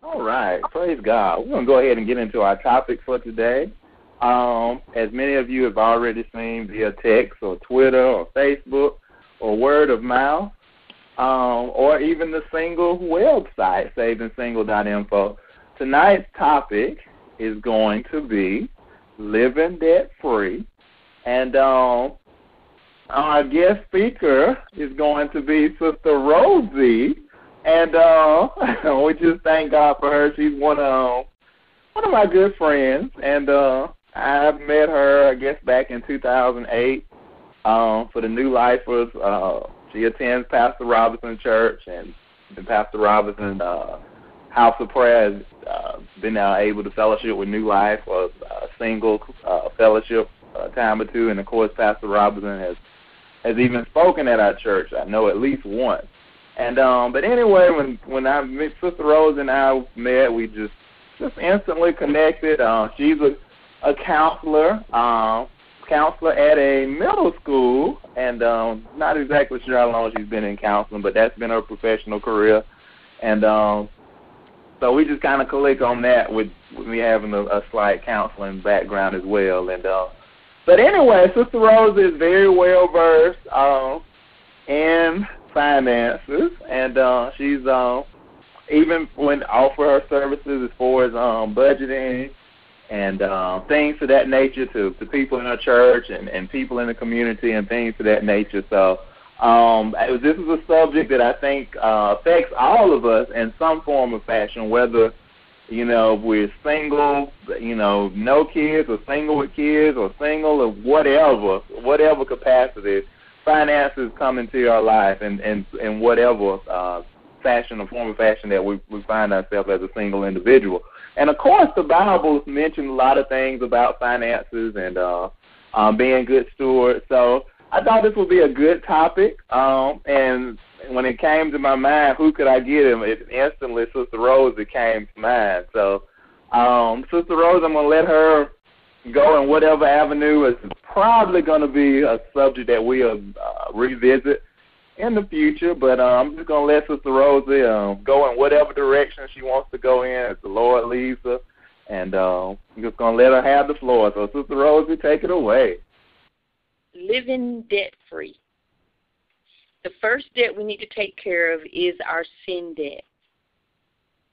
All right, praise God. We're going to go ahead and get into our topic for today. As many of you have already seen via text or Twitter or Facebook or word of mouth, or even the single website, savingsingle.info, tonight's topic is going to be living debt-free. And our guest speaker is going to be Sister Rosie. And we just thank God for her. She's one of my good friends. And I've met her, I guess, back in 2008 for the New Lifers. She attends Pastor Robinson Church, and Pastor Robinson House of Prayer has been able to fellowship with New Life for a single fellowship time or two. And, of course, Pastor Robinson has even spoken at our church, I know, at least once. And but anyway, when I met Sister Rose and I met, we just instantly connected. She's a counselor at a middle school, and not exactly sure how long she's been in counseling, but that's been her professional career. And so we just kind of click on that with me having a slight counseling background as well. And but anyway, Sister Rose is very well versed in finances, and she's even when offer her services as far as budgeting and things of that nature to people in her church and people in the community and things of that nature. So this is a subject that I think affects all of us in some form or fashion, whether we're single, no kids, or single with kids, or single, or whatever capacity. Finances come into our life in whatever fashion or form of fashion that we find ourselves as a single individual. And, of course, the Bible mentioned a lot of things about finances and being good stewards. So I thought this would be a good topic. And when it came to my mind, who could I get him? Instantly, Sister Rose, came to mind. So, Sister Rose, I'm going to let her go in whatever avenue. Is probably going to be a subject that we'll revisit in the future, but I'm just going to let Sister Rosie go in whatever direction she wants to go in as the Lord leads her, and I'm just going to let her have the floor. So, Sister Rosie, take it away. Living debt-free. The first debt we need to take care of is our sin debt.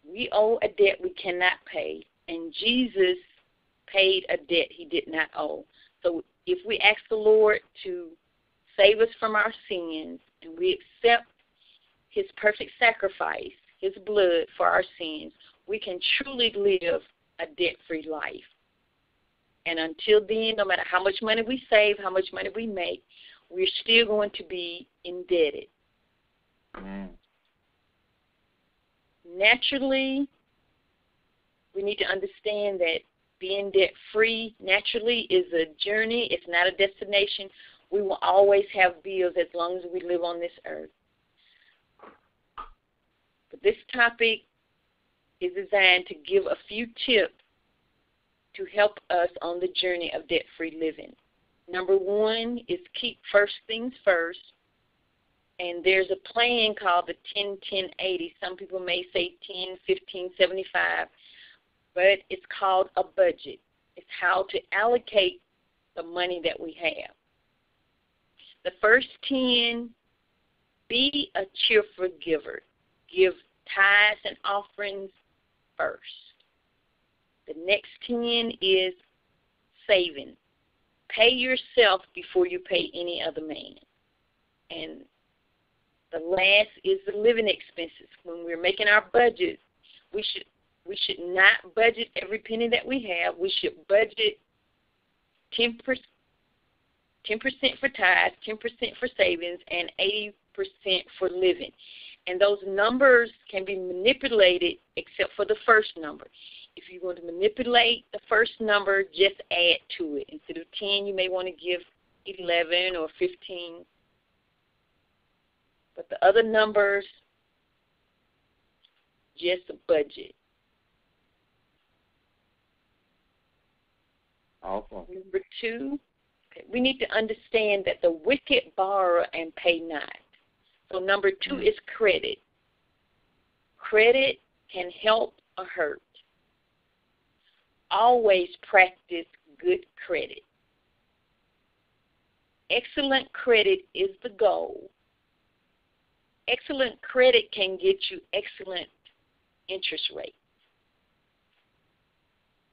We owe a debt we cannot pay, and Jesus paid a debt he did not owe. So if we ask the Lord to save us from our sins and we accept his perfect sacrifice, his blood for our sins, we can truly live a debt-free life. And until then, no matter how much money we save, how much money we make, we're still going to be indebted. Naturally, we need to understand that being debt-free naturally is a journey. It's not a destination. We will always have bills as long as we live on this earth. But this topic is designed to give a few tips to help us on the journey of debt-free living. Number one is keep first things first. And there's a plan called the 10-10-80. Some people may say 10-15-75. But it's called a budget. It's how to allocate the money that we have. The first 10, be a cheerful giver. Give tithes and offerings first. The next 10 is saving. Pay yourself before you pay any other man. And the last is the living expenses. When we're making our budget, we should not budget every penny that we have. We should budget 10% for tithes, 10% for savings, and 80% for living. And those numbers can be manipulated except for the first number. If you want to manipulate the first number, just add to it. Instead of 10, you may want to give 11 or 15. But the other numbers, just a budget. Awesome. Number 2, we need to understand that the wicked borrow and pay not. So number 2 is credit. Credit can help or hurt. Always practice good credit. Excellent credit is the goal. Excellent credit can get you excellent interest rate.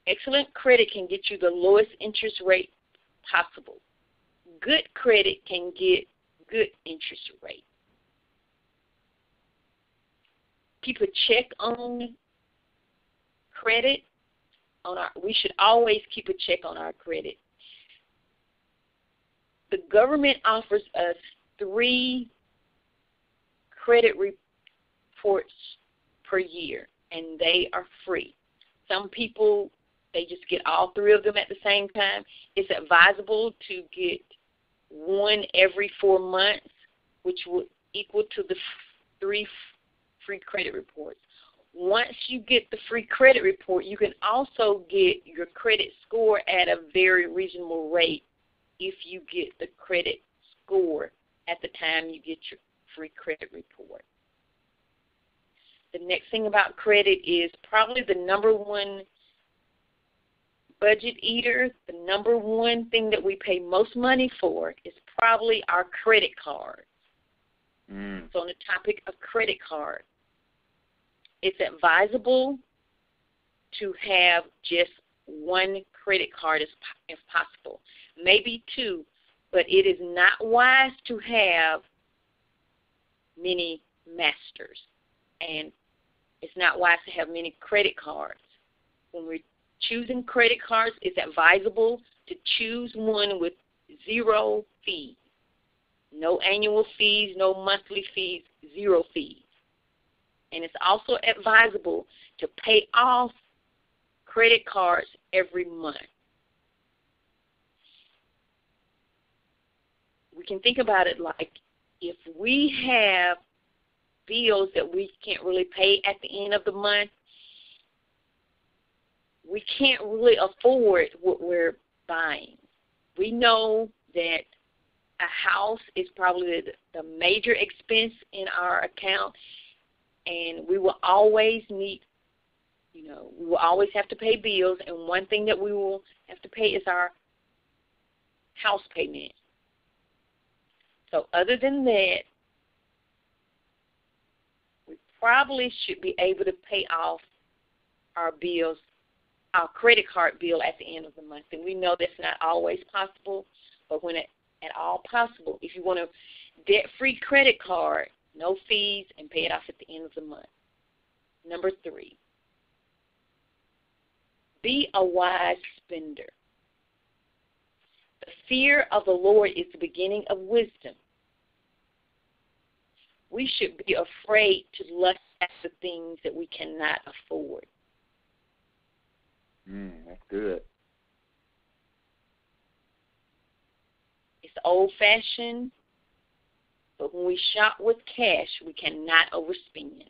Excellent credit can get you the lowest interest rate possible. Good credit can get good interest rate. Keep a check on credit. We should always keep a check on our credit. The government offers us 3 credit reports per year, and they are free. Some people, they just get all 3 of them at the same time. It's advisable to get one every 4 months, which would equal to the 3 free credit reports. Once you get the free credit report, you can also get your credit score at a very reasonable rate if you get the credit score at the time you get your free credit report. The next thing about credit is probably the number one budget eater. The number one thing that we pay most money for is probably our credit card. So on the topic of credit card, it's advisable to have just one credit card if possible, maybe 2, but it is not wise to have many masters, and it's not wise to have many credit cards. When we're choosing credit cards, it's advisable to choose one with 0 fees. No annual fees, no monthly fees, 0 fees. And it's also advisable to pay off credit cards every month. We can think about it like if we have bills that we can't really pay at the end of the month, we can't really afford what we're buying. We know that a house is probably the major expense in our account, and we will always need, we will always have to pay bills, and one thing that we will have to pay is our house payment. So other than that, we probably should be able to pay off our bills, our credit card bill at the end of the month. And we know that's not always possible, but when at all possible, if you want a debt-free credit card, no fees, and pay it off at the end of the month. Number 3, be a wise spender. The fear of the Lord is the beginning of wisdom. We should be afraid to lust after things that we cannot afford. That's good. It's old-fashioned, but when we shop with cash, we cannot overspend.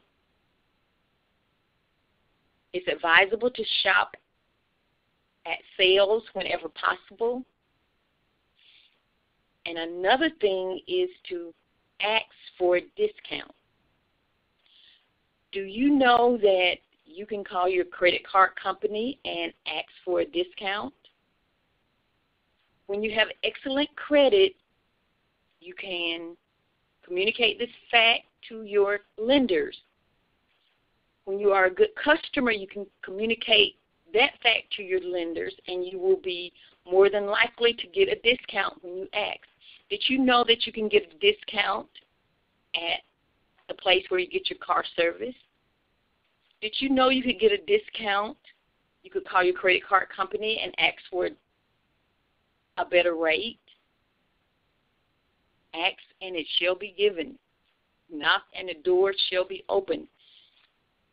It's advisable to shop at sales whenever possible. And another thing is to ask for a discount. Do you know that you can call your credit card company and ask for a discount? When you have excellent credit, you can communicate this fact to your lenders. When you are a good customer, you can communicate that fact to your lenders, and you will be more than likely to get a discount when you ask. Did you know that you can get a discount at the place where you get your car service? Did you know you could get a discount? You could call your credit card company and ask for a better rate. Ask, and it shall be given. Knock, and the door shall be opened.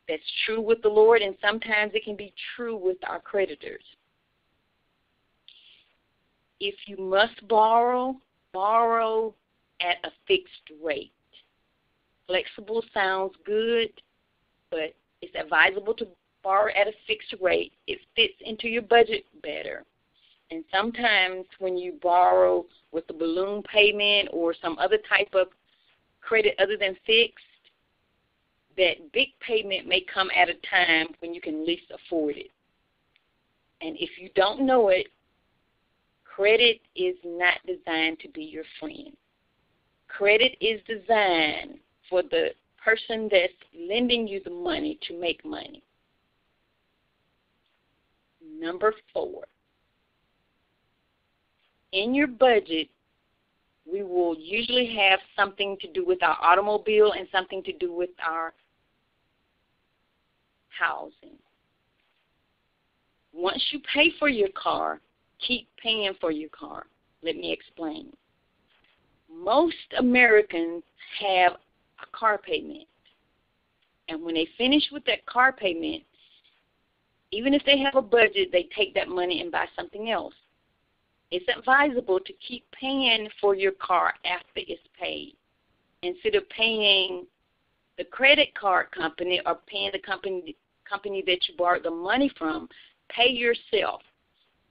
That's true with the Lord, and sometimes it can be true with our creditors. If you must borrow, borrow at a fixed rate. Flexible sounds good, but it's advisable to borrow at a fixed rate. It fits into your budget better. And sometimes when you borrow with a balloon payment or some other type of credit other than fixed, that big payment may come at a time when you can least afford it. And if you don't know it, credit is not designed to be your friend. Credit is designed for the person that's lending you the money to make money. Number 4, in your budget, we will usually have something to do with our automobile and something to do with our housing. Once you pay for your car, keep paying for your car. Let me explain. Most Americans have a car payment. And when they finish with that car payment, even if they have a budget, they take that money and buy something else. It's advisable to keep paying for your car after it's paid. Instead of paying the credit card company or paying the company that you borrowed the money from, pay yourself.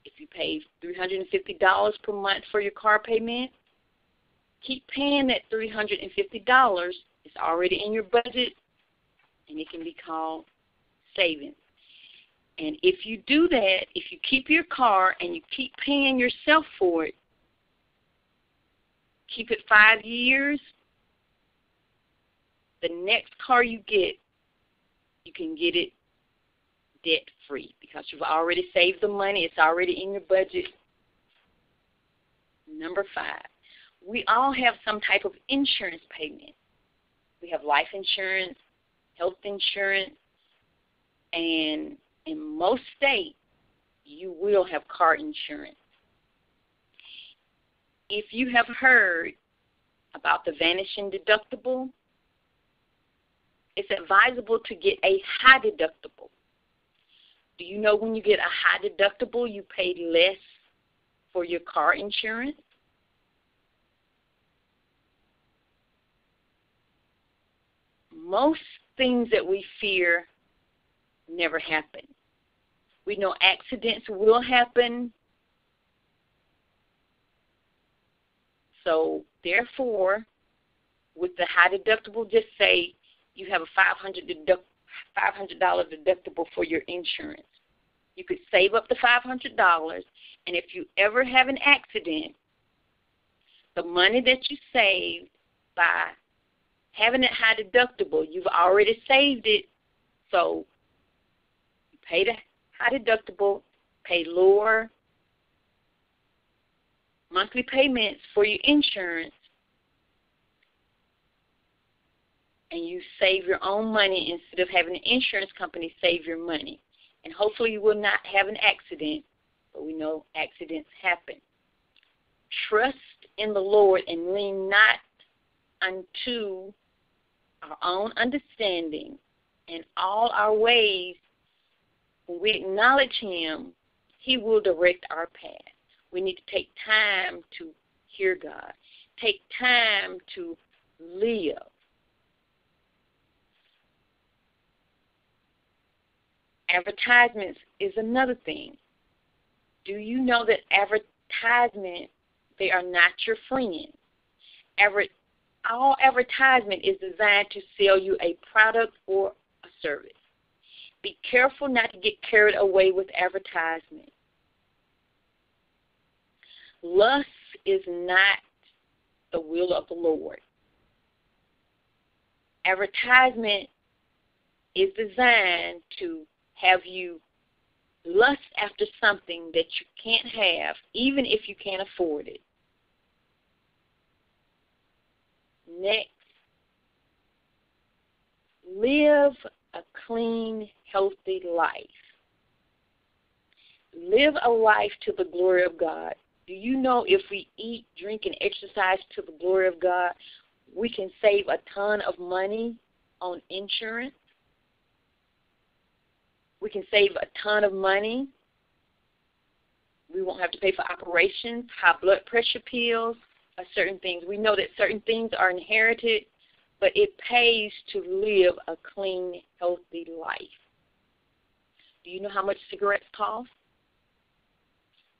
If you pay $350 per month for your car payment, keep paying that $350. It's already in your budget, and it can be called savings. And if you do that, if you keep your car and you keep paying yourself for it, keep it 5 years, the next car you get, you can get it debt-free because you've already saved the money. It's already in your budget. Number 5, we all have some type of insurance payment. We have life insurance, health insurance, and in most states, you will have car insurance. If you have heard about the vanishing deductible, it's advisable to get a high deductible. Do you know when you get a high deductible, you pay less for your car insurance? Most things that we fear never happen. We know accidents will happen. So, therefore, with the high deductible, just say you have a $500 deductible for your insurance. You could save up the $500, and if you ever have an accident, the money that you saved by having that high deductible, you've already saved it, so you pay the high deductible, pay lower monthly payments for your insurance, and you save your own money instead of having an insurance company save your money. And hopefully you will not have an accident, but we know accidents happen. Trust in the Lord and lean not unto our own understanding. In all our ways, when we acknowledge Him, He will direct our path. We need to take time to hear God. Take time to live. Advertisements is another thing. Do you know that advertisements, they are not your friend? All advertisement is designed to sell you a product or a service. Be careful not to get carried away with advertisement. Lust is not the will of the Lord. Advertisement is designed to have you lust after something that you can't have, even if you can't afford it. Next, live a clean, healthy life. Live a life to the glory of God. Do you know if we eat, drink, and exercise to the glory of God, we can save a ton of money on insurance? We can save a ton of money. We won't have to pay for operations, high blood pressure pills, or certain things. We know that certain things are inherited, but it pays to live a clean, healthy life. Do you know how much cigarettes cost?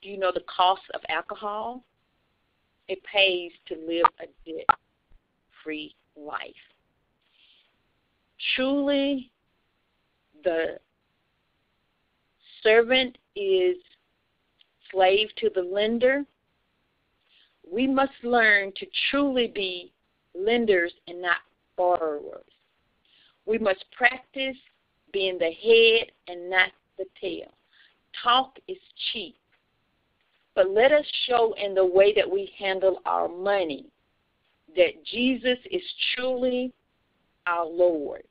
Do you know the cost of alcohol? It pays to live a debt-free life. truly the servant is slave to the lender, we must learn to truly be lenders and not borrowers. We must practice being the head and not the tail. Talk is cheap, but let us show in the way that we handle our money that Jesus is truly our Lord.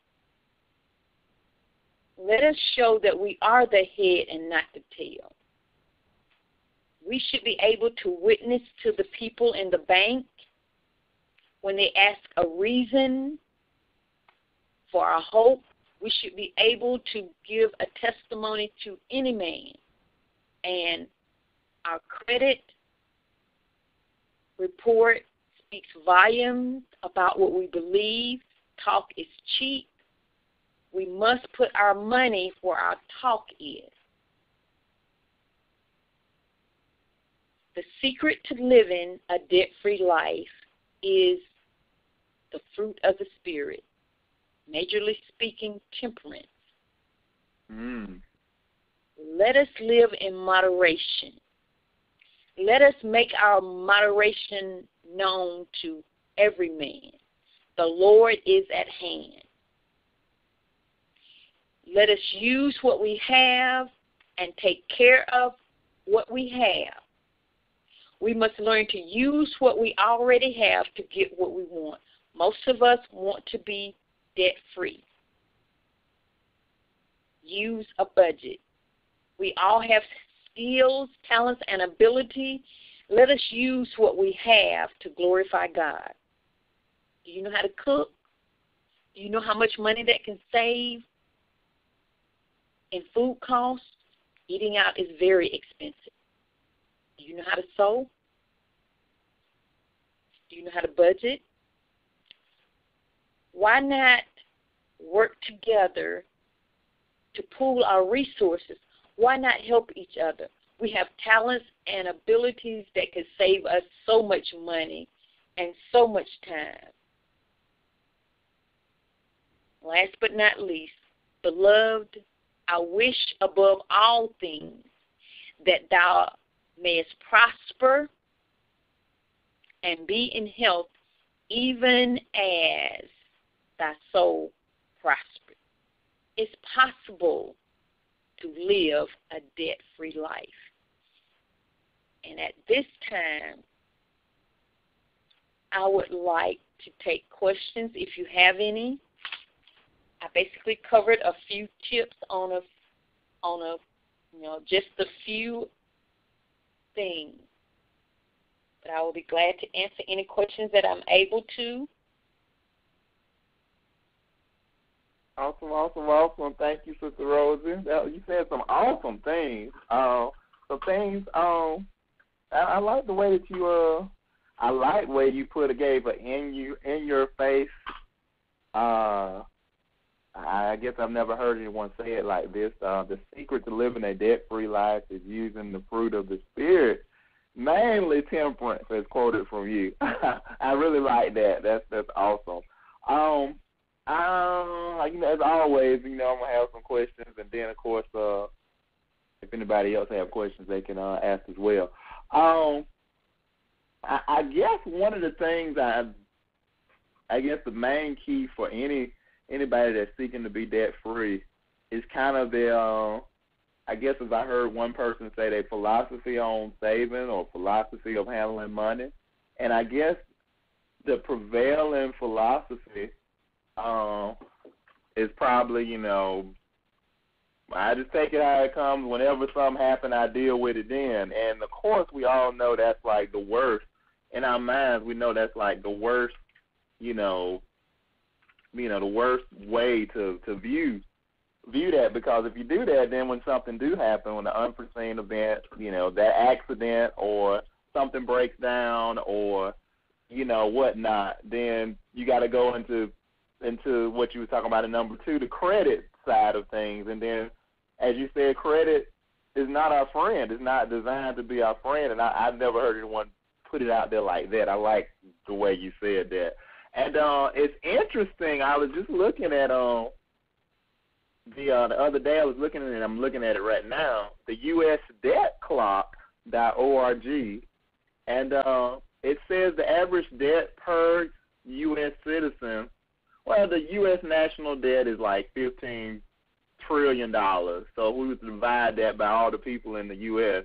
Let us show that we are the head and not the tail. We should be able to witness to the people in the bank when they ask a reason for our hope. We should be able to give a testimony to any man. And our credit report speaks volumes about what we believe. Talk is cheap. We must put our money where our talk is. The secret to living a debt-free life is the fruit of the Spirit, majorly speaking, temperance. Let us live in moderation. Let us make our moderation known to every man. The Lord is at hand. Let us use what we have and take care of what we have. We must learn to use what we already have to get what we want. Most of us want to be debt-free. Use a budget. We all have skills, talents, and ability. Let us use what we have to glorify God. Do you know how to cook? Do you know how much money that can save in food costs? Eating out is very expensive. Do you know how to sew? Do you know how to budget? Why not work together to pool our resources? Why not help each other? We have talents and abilities that could save us so much money and so much time. Last but not least, beloved, I wish above all things that thou mayest prosper and be in health, even as thy soul prospers. It's possible to live a debt-free life. And at this time, I would like to take questions if you have any. I basically covered a few tips on just a few things. But I will be glad to answer any questions that I'm able to. Awesome. Thank you, Sister Rosie. You said some awesome things. I like the way that you I like the way you gave an in your face. I guess I've never heard anyone say it like this. The secret to living a debt-free life is using the fruit of the Spirit, mainly temperance, as quoted from you. I really like that. That's awesome. As always, I'm gonna have some questions, and then of course, if anybody else have questions, they can ask as well. I guess one of the things I guess the main key for anybody that's seeking to be debt-free is kind of their, I guess as I heard one person say, their philosophy on saving or philosophy of handling money. And I guess the prevailing philosophy is probably, I just take it how it comes. Whenever something happens, I deal with it then. And, of course, we all know that's like the worst. In our minds, we know that's like the worst, the worst way to view that, because if you do that, then when something do happen, when an unforeseen event, that accident or something breaks down or, whatnot, then you got to go into what you were talking about in number 2, the credit side of things. And then, as you said, credit is not our friend. It's not designed to be our friend. And I've never heard anyone put it out there like that. I like the way you said that. And it's interesting. I was just looking at the other day. I was looking at it. I'm looking at it right now. The USDebtClock.org, and it says the average debt per U.S. citizen. Well, the U.S. national debt is like $15 trillion. So if we would divide that by all the people in the U.S.,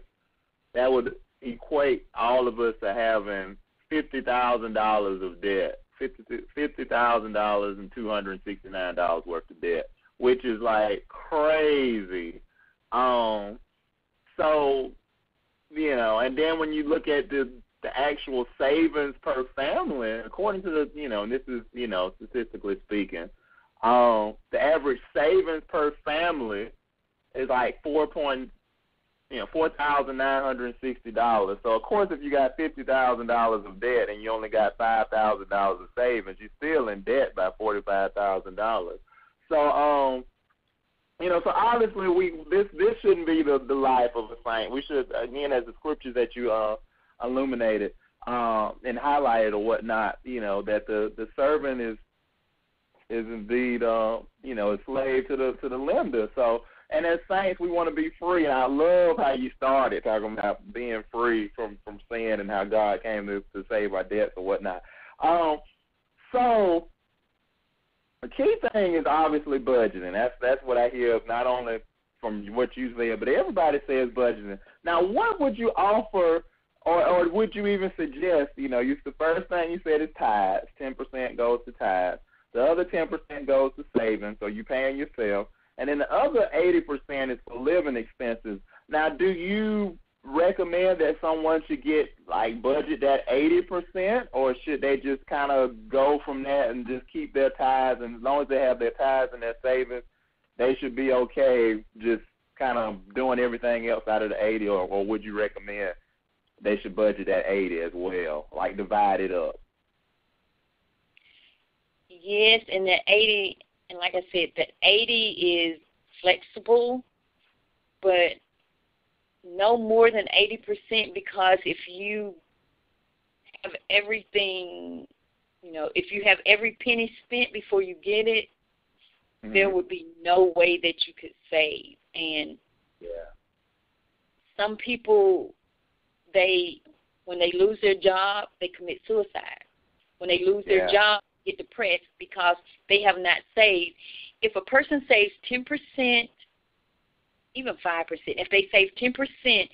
that would equate all of us to having $50,000 of debt, $50,000 and $269 worth of debt, which is like crazy. So, you know, and then when you look at the actual savings per family, according to the, you know, and this is, you know, statistically speaking, the average savings per family is like $4,960. So of course, if you got $50,000 of debt and you only got $5,000 of savings, you're still in debt by $45,000. So you know, so obviously this shouldn't be the life of a saint. We should, again, as the scriptures that you illuminated and highlighted or whatnot, you know, that the servant is indeed you know, a slave to the lender. So, and as saints, we want to be free. And I love how you started talking about being free from sin and how God came to save our debts or whatnot. So the key thing is obviously budgeting. That's what I hear not only from what you said, but everybody says budgeting. Now, what would you offer, or would you even suggest? You know, the first thing you said is tithes. 10% goes to tithes. The other 10% goes to savings, so you're paying yourself. And then the other 80% is for living expenses. Now, do you recommend that someone should get, like, budget that 80%, or should they just kind of go from that and just keep their tithes, and as long as they have their tithes and their savings, they should be okay just kind of doing everything else out of the 80, or would you recommend they should budget that 80 as well, like divide it up? Yes, and the 80, and like I said, the 80 is flexible, but no more than 80%, because if you have everything, you know, if you have every penny spent before you get it, there would be no way that you could save. And some people, when they lose their job, they commit suicide. When they lose their job, they get depressed because they have not saved. If a person saves 10%, even 5%, if they save 10%,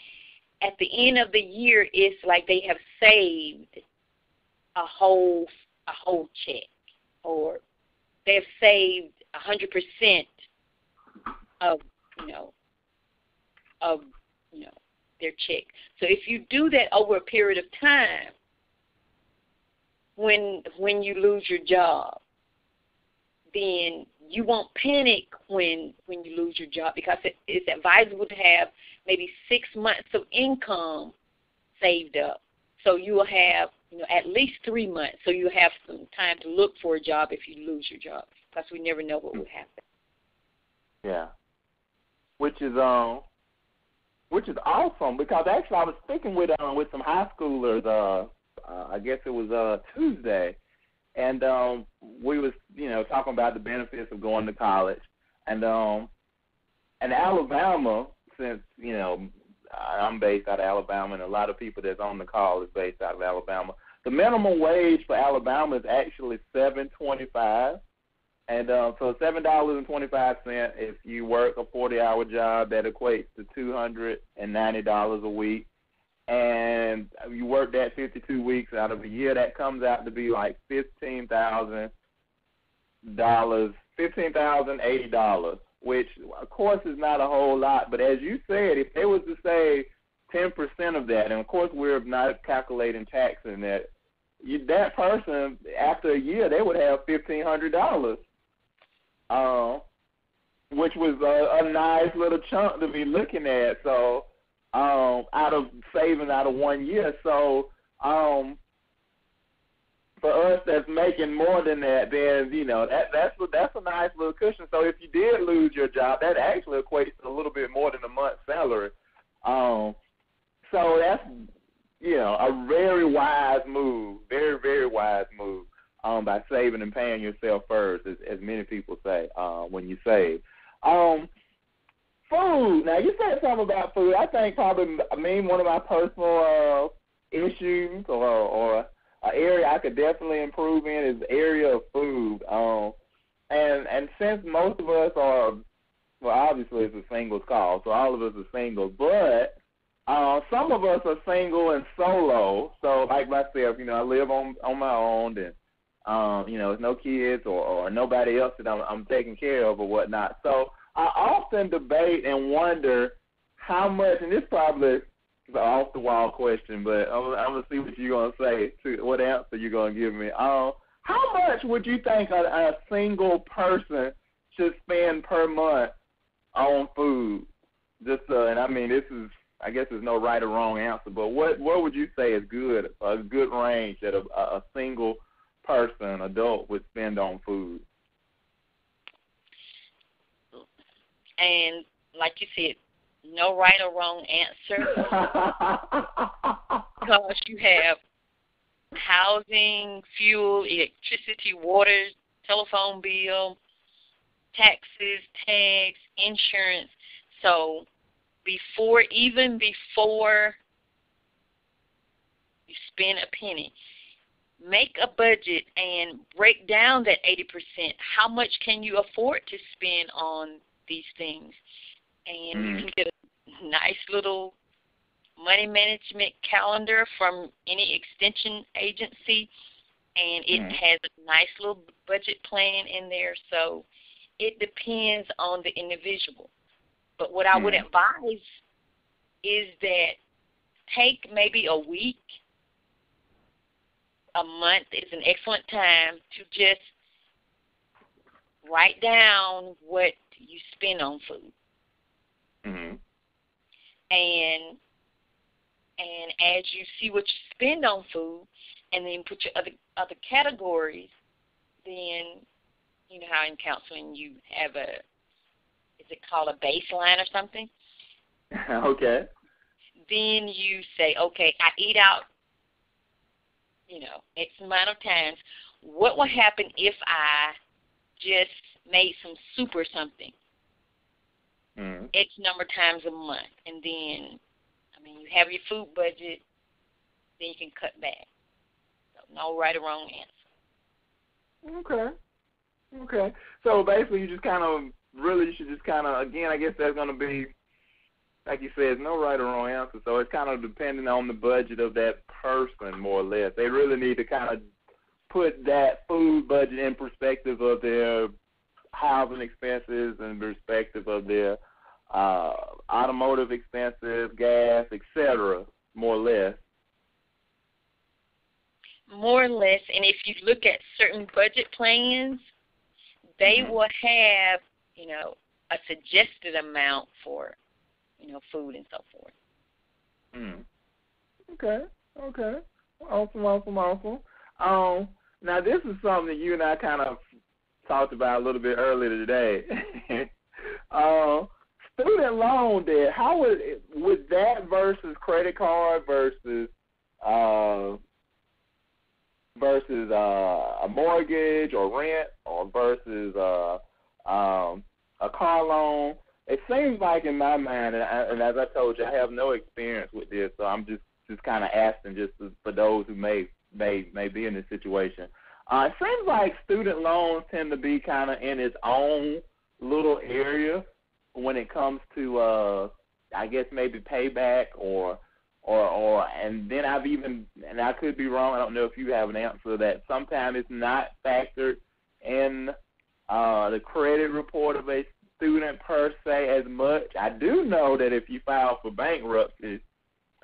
at the end of the year, it's like they have saved a whole check, or they have saved 100% of their check. So if you do that over a period of time, when you lose your job, then you won't panic when you lose your job, because it's advisable to have maybe 6 months of income saved up. So you will have, at least 3 months. So you have some time to look for a job if you lose your job, because we never know what will happen. Yeah, which is awesome, because actually I was speaking with some high schoolers. I guess it was Tuesday. And we was, talking about the benefits of going to college. And Alabama, since, I'm based out of Alabama, and a lot of people that's on the call is based out of Alabama, the minimum wage for Alabama is actually $7.25. And so $7.25, if you work a 40-hour job, that equates to $290 a week. And you work that 52 weeks out of a year, that comes out to be like $15,080, which, of course, is not a whole lot. But as you said, if they was to say 10% of that, and, of course, we're not calculating tax in that, that person, after a year, they would have $1,500, which was a nice little chunk to be looking at. So, out of 1 year. So for us that's making more than that, then, that's a nice little cushion. So if you did lose your job, that actually equates to a little bit more than a month's salary. So that's, a very wise move, very, very wise move, by saving and paying yourself first, as many people say when you save. Food. Now, you said something about food. I think probably, one of my personal issues or an area I could definitely improve in is the area of food. And since most of us are, well, obviously it's a singles call, so all of us are single, but some of us are single and solo. So like myself, I live on my own, and there's no kids or nobody else that I'm taking care of or whatnot. So I often debate and wonder how much, and this probably is an off-the-wall question, but I'm going to see what you're going to say, what answer you're going to give me. How much would you think a single person should spend per month on food? This is, I guess there's no right or wrong answer, but what would you say is a good range that a single person, adult, would spend on food? And like you said, no right or wrong answer, because you have housing, fuel, electricity, water, telephone bill, taxes, tags, insurance. So before you spend a penny, make a budget and break down that 80%. How much can you afford to spend on these things? And you can get a nice little money management calendar from any extension agency, and it has a nice little budget plan in there. So it depends on the individual. But what I would advise is that take maybe a week, a month is an excellent time to just write down what you spend on food. And as you see what you spend on food, and then put your other categories, then you know how in counseling you have is it called a baseline or something? Okay. Then you say, okay, I eat out, X amount of times. What will happen if I just made some soup or something? X number of times a month. And then, you have your food budget, then you can cut back. So no right or wrong answer. Okay. So basically you just you should just again, I guess that's going to be, like you said, no right or wrong answer. So it's kind of depending on the budget of that person, more or less. They really need to kind of put that food budget in perspective of their housing expenses and perspective of their automotive expenses, gas, etc., more or less. More or less, and if you look at certain budget plans, they will have, a suggested amount for, food and so forth. Okay. Awesome. Now, this is something that you and I kind of talked about a little bit earlier today. Student loan debt, how would that versus credit card versus a mortgage or rent or versus a car loan? It seems like in my mind, and as I told you, I have no experience with this, so I'm just kind of asking for those who may be in this situation. It seems like student loans tend to be kind of in its own little area when it comes to, I guess maybe payback or and then and I could be wrong, I don't know if you have an answer, that sometimes it's not factored in the credit report of a student per se as much. I do know that if you file for bankruptcy,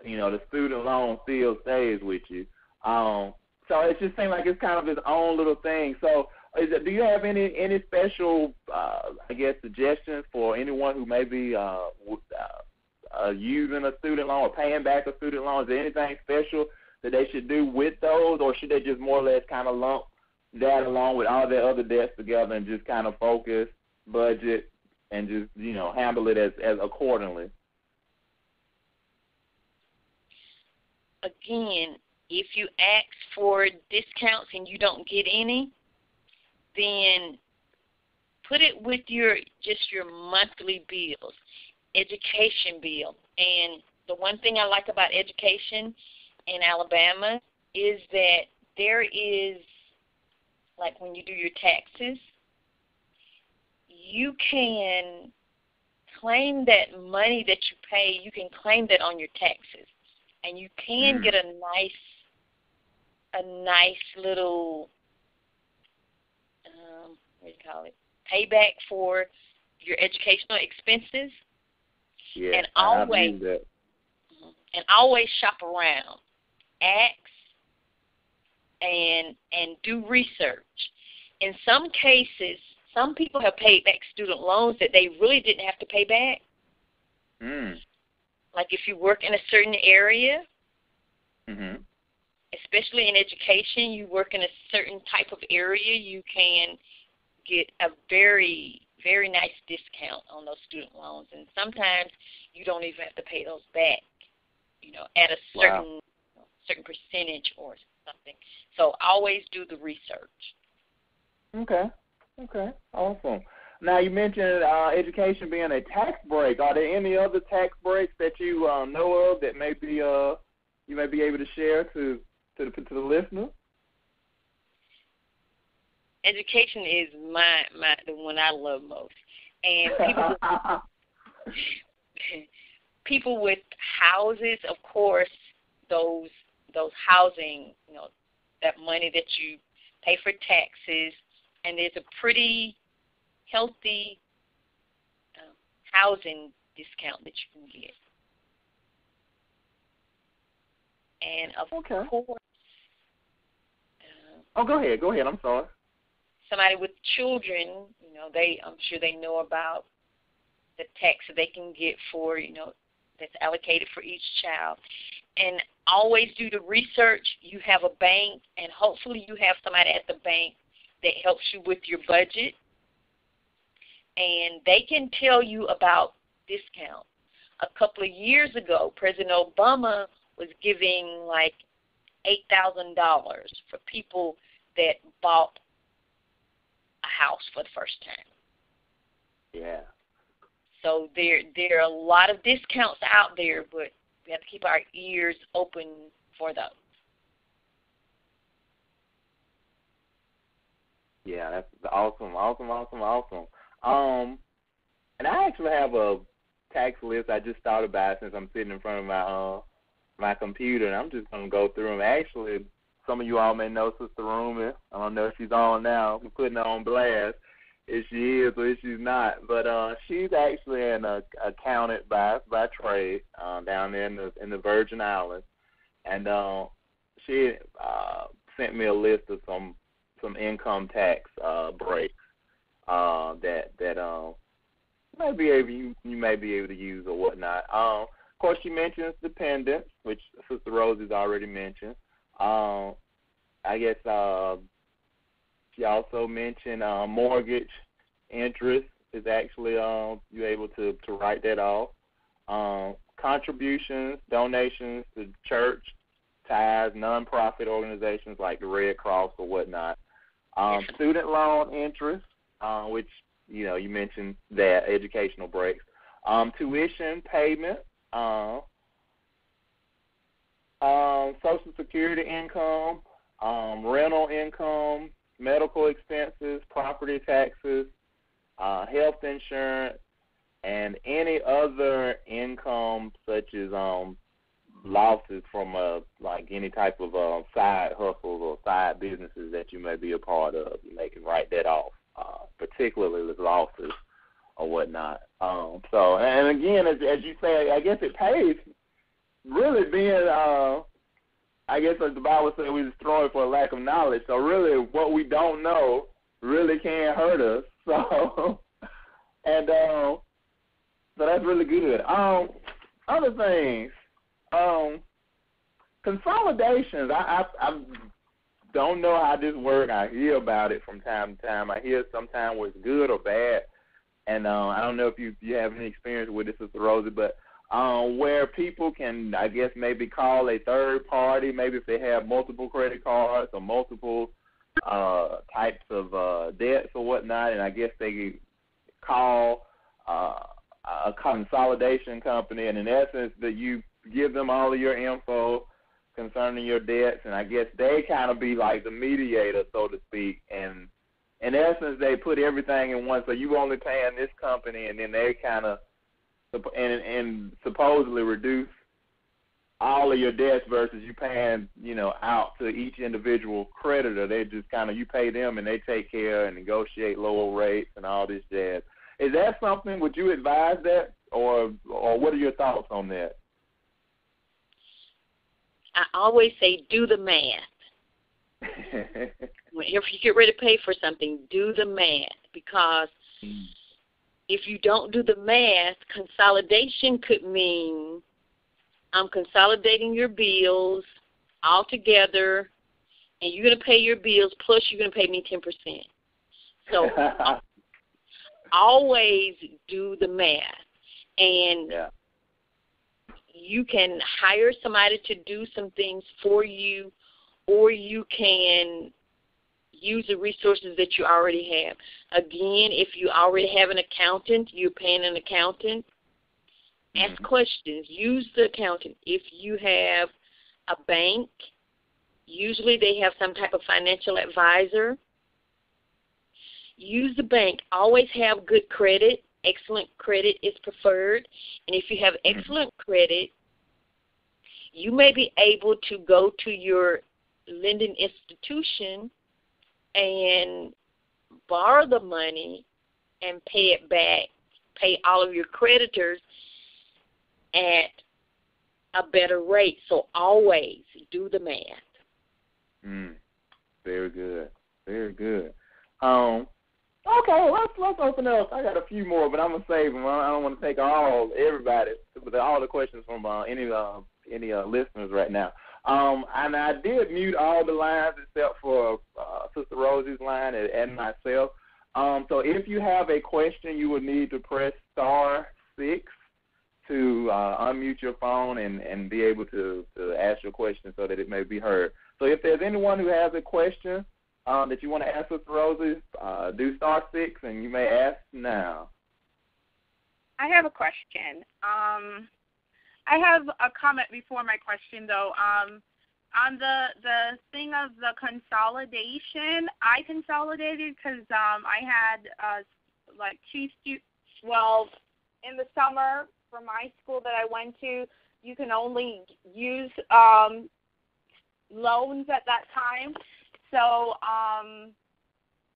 the student loan still stays with you. So it just seems like it's kind of its own little thing. So do you have any special, I guess, suggestions for anyone who may be using a student loan or paying back a student loan? Is there anything special that they should do with those, or should they just more or less kind of lump that along with all their other debts together and just kind of focus, budget, and just, handle it as accordingly? Again, If you ask for discounts and you don't get any, then put it with your monthly bills, education bill. And the one thing I like about education in Alabama is that there is, like when you do your taxes, you can claim that money that you pay, you can claim that on your taxes. And you can get a nice little, what do you call it, payback for your educational expenses. Yeah, and always shop around. Ask and do research. In some cases, some people have paid back student loans that they really didn't have to pay back. Like if you work in a certain area, especially in education, you work in a certain type of area, you can get a very, very nice discount on those student loans. And sometimes you don't even have to pay those back, at a certain percentage or something. So always do the research. Okay, awesome. Now, you mentioned education being a tax break. Are there any other tax breaks that you know of that maybe you may be able to share to the listener? Education is the one I love most. And people with houses, of course, those housing, that money that you pay for taxes, and there's a pretty healthy housing discount that you can get. And of course, go ahead. I'm sorry. Somebody with children, I'm sure they know about the tax that they can get for, that's allocated for each child. And always do the research. You have a bank, and hopefully you have somebody at the bank that helps you with your budget. And they can tell you about discounts. A couple of years ago, President Obama was giving like $8,000 for people that bought a house for the first time. Yeah. So there are a lot of discounts out there, but we have to keep our ears open for those. Yeah, that's awesome. And I actually have a tax list I just thought about since I'm sitting in front of my computer, and I'm just gonna go through them. Actually, some of you all may know Sister Rumi. I don't know if she's on now. I'm putting her on blast if she is or if she's not. But she's actually an accountant by trade down there in the Virgin Islands, and she sent me a list of some income tax breaks that you may be able to use or whatnot. Of course, she mentions dependents, which Sister Rosie's already mentioned. I guess she also mentioned mortgage interest is actually you're able to write that off. Contributions, donations to church, tithes, nonprofit organizations like the Red Cross or whatnot. Student loan interest, which you mentioned that, educational breaks. Tuition payment, Social Security income, rental income, medical expenses, property taxes, health insurance, and any other income such as losses from like any type of side hustles or side businesses that you may be a part of. You can write that off, particularly with losses or whatnot. So, and again, as you say, I guess it pays really being, I guess as the Bible says, we destroy it for a lack of knowledge. So really what we don't know really can hurt us. So, and so that's really good. Other things, consolidations. I don't know how this works. I hear about it from time to time. I hear sometimes where it's good or bad. And I don't know if you have any experience with this, Sister Rosie, but where people can, I guess, maybe call a third party, maybe if they have multiple credit cards or multiple types of debts or whatnot, and I guess they call a consolidation company, and in essence, that you give them all of your info concerning your debts, and I guess they kind of be like the mediator, so to speak, and in essence, they put everything in one, so you only paying this company, and then they kind of and supposedly reduce all of your debts versus you paying, out to each individual creditor. They just kind of, you pay them and they take care and negotiate lower rates and all this jazz. Is that something, would you advise that, or what are your thoughts on that? I always say do the math. If you get ready to pay for something, do the math, because if you don't do the math, consolidation could mean I'm consolidating your bills all together, and you're going to pay your bills, plus you're going to pay me 10%. So always do the math. And you can hire somebody to do some things for you, or you can use the resources that you already have. Again, if you already have an accountant, you're paying an accountant. Ask questions. Use the accountant. If you have a bank, usually they have some type of financial advisor. Use the bank. Always have good credit. Excellent credit is preferred. And if you have excellent credit, you may be able to go to your lending institution and borrow the money and pay it back, pay all of your creditors at a better rate. So always do the math. Very good. Very good. Okay, let's open up. I got a few more, but I'm gonna save them. I don't want to take all the questions from any listeners right now. And I did mute all the lines except for Sister Rosie's line and myself. So if you have a question, you will need to press *6 to unmute your phone and be able to ask your question so that it may be heard. So if there's anyone who has a question that you want to ask Sister Rosie, do *6 and you may ask now. I have a question. I have a comment before my question, though. On the thing of the consolidation, I consolidated because I had two students. Well, in the summer for my school that I went to, you can only use loans at that time. So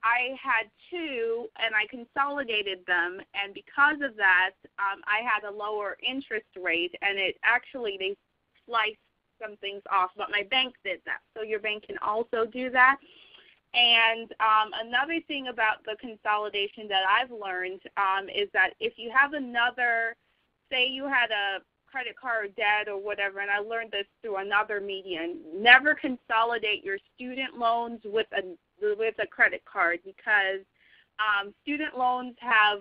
I had two, and I consolidated them, and because of that, I had a lower interest rate, and they sliced some things off, but my bank did that. So your bank can also do that. And another thing about the consolidation that I've learned is that if you have say you had a credit card debt or whatever, and I learned this through another medium, never consolidate your student loans with a credit card, because student loans have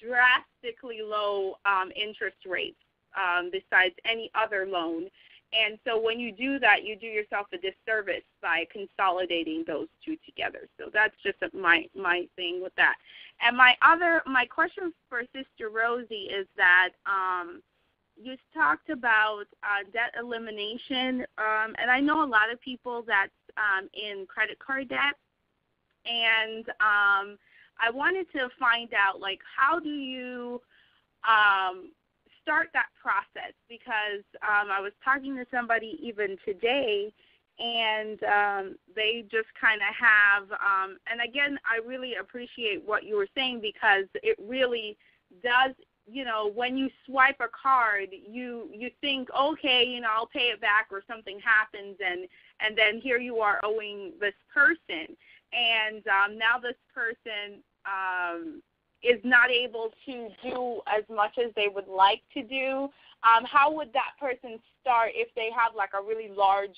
drastically low interest rates besides any other loan. And so when you do that, you do yourself a disservice by consolidating those two together. So that's just my thing with that. And my question for Sister Rosie is that you talked about debt elimination, and I know a lot of people that's in credit card debt, and I wanted to find out, how do you start that process? Because I was talking to somebody even today, and they just kind of have, and again, I really appreciate what you were saying, because it really does. When you swipe a card, you think, okay, I'll pay it back, or something happens, and then here you are owing this person, and now this person is not able to do as much as they would like to do. How would that person start if they have a really large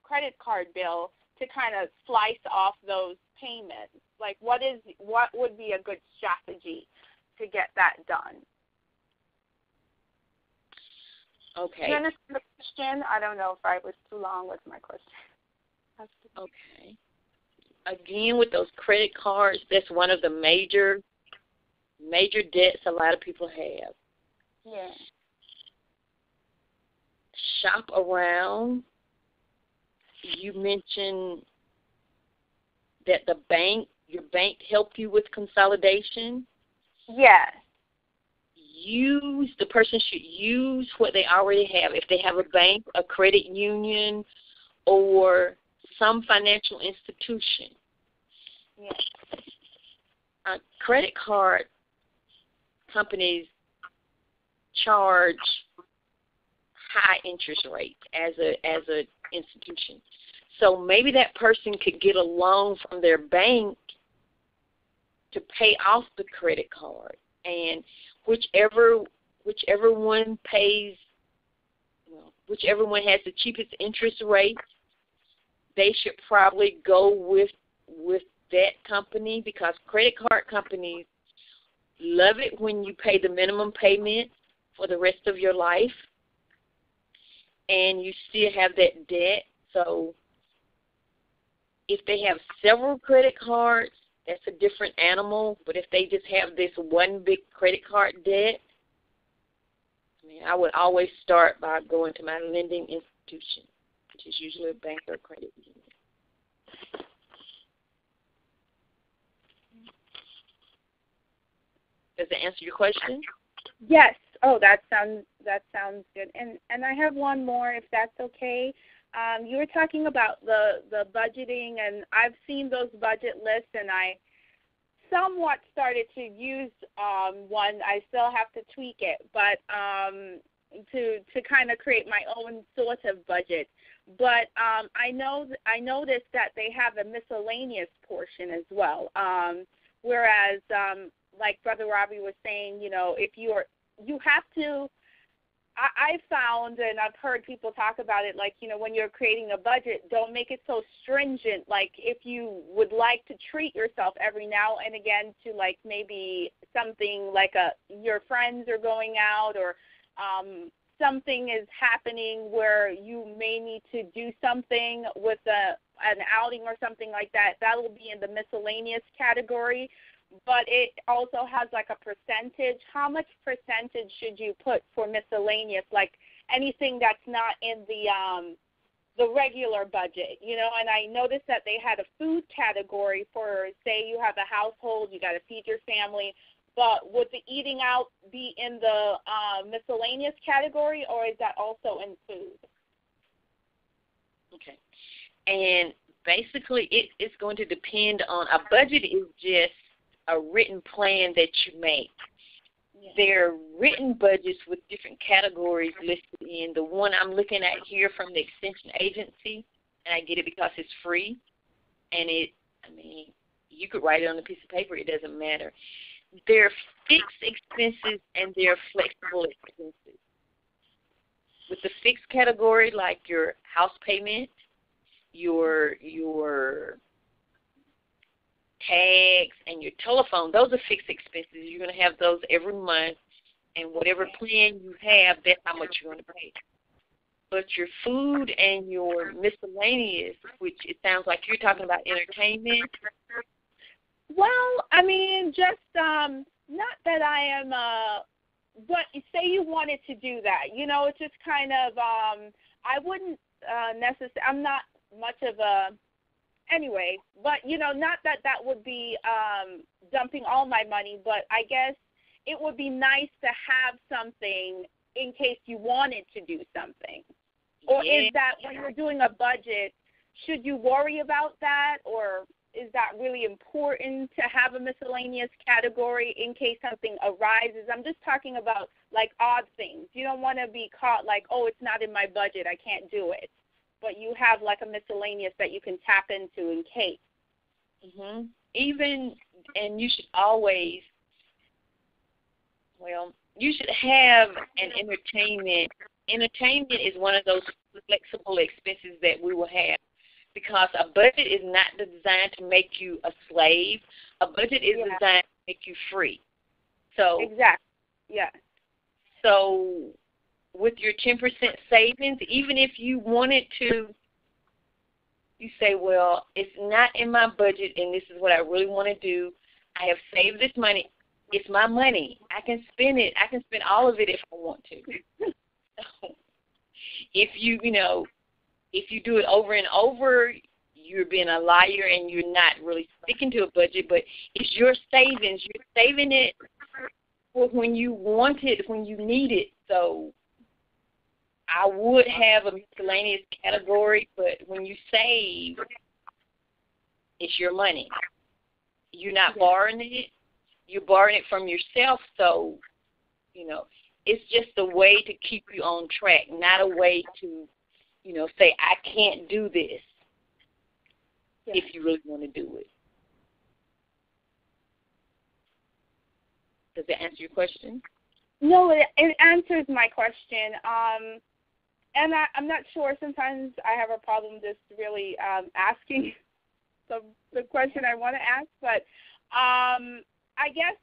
credit card bill to kind of slice off those payments? What would be a good strategy to get that done? Okay. You understand the question? I don't know if I was too long with my question. Okay. Again, with those credit cards, that's one of the major debts a lot of people have. Yeah. Shop around. You mentioned that your bank helped you with consolidation. Yes. The person should use what they already have. If they have a bank, a credit union, or some financial institution. Yes. Credit card companies charge high interest rates as a institution. So maybe that person could get a loan from their bank to pay off the credit card, and whichever one has the cheapest interest rate, they should probably go with that company, because credit card companies love it when you pay the minimum payment for the rest of your life and you still have that debt. So if they have several credit cards, that's a different animal. But if they just have this one big credit card debt, I would always start by going to my lending institution, which is usually a bank or a credit union. Does that answer your question? Yes. Oh, that sounds good. And I have one more, if that's okay. You were talking about the budgeting, and I've seen those budget lists, and I somewhat started to use one. I still have to tweak it, but to kind of create my own sort of budget. But I noticed that they have a miscellaneous portion as well. Whereas, like Brother Robbie was saying, if you have to. I found, and I've heard people talk about it, like, when you're creating a budget, don't make it so stringent. Like, if you would like to treat yourself every now and again to, like, maybe something like your friends are going out, or something is happening where you may need to do something with an outing or something like that, that will be in the miscellaneous category. But it also has like a percentage. How much percentage should you put for miscellaneous? Like anything that's not in the regular budget, And I noticed that they had a food category for, say, you have a household, you got to feed your family. But would the eating out be in the miscellaneous category, or is that also in food? Okay. And basically, it's going to depend on, a budget is just a written plan that you make. Yeah. There are written budgets with different categories listed in. The one I'm looking at here from the extension agency, and I get it because it's free, and you could write it on a piece of paper. It doesn't matter. There are fixed expenses and there are flexible expenses. With the fixed category, like your house payment, your tags, and your telephone, those are fixed expenses. You're going to have those every month, and whatever plan you have, that's how much you're going to pay. But your food and your miscellaneous, which it sounds like you're talking about entertainment. Well, just not that I am, but say you wanted to do that. It's just kind of, I wouldn't necessarily, I'm not much of a, anyway, but, not that would be dumping all my money, but I guess it would be nice to have something in case you wanted to do something. Or is that when you're doing a budget, should you worry about that, or is that really important to have a miscellaneous category in case something arises? I'm just talking about, like, odd things. You don't want to be caught like, oh, it's not in my budget, I can't do it. But you have, like, a miscellaneous that you can tap into in case. Mm-hmm. And you should always, you should have an entertainment. Entertainment is one of those flexible expenses that we will have, because a budget is not designed to make you a slave. A budget is designed to make you free. So exactly, yeah. So with your 10% savings, even if you wanted to, you say, well, it's not in my budget and this is what I really want to do. I have saved this money. It's my money. I can spend it. I can spend all of it if I want to. So if you do it over and over, you're being a liar and you're not really sticking to a budget, but it's your savings. You're saving it for when you want it, when you need it. So I would have a miscellaneous category, but when you save, it's your money. You're not borrowing it. You're borrowing it from yourself. So, it's just a way to keep you on track, not a way to, say, I can't do this if you really want to do it. Does that answer your question? No, it answers my question. And I'm not sure. Sometimes I have a problem just really asking the question I want to ask. But I guess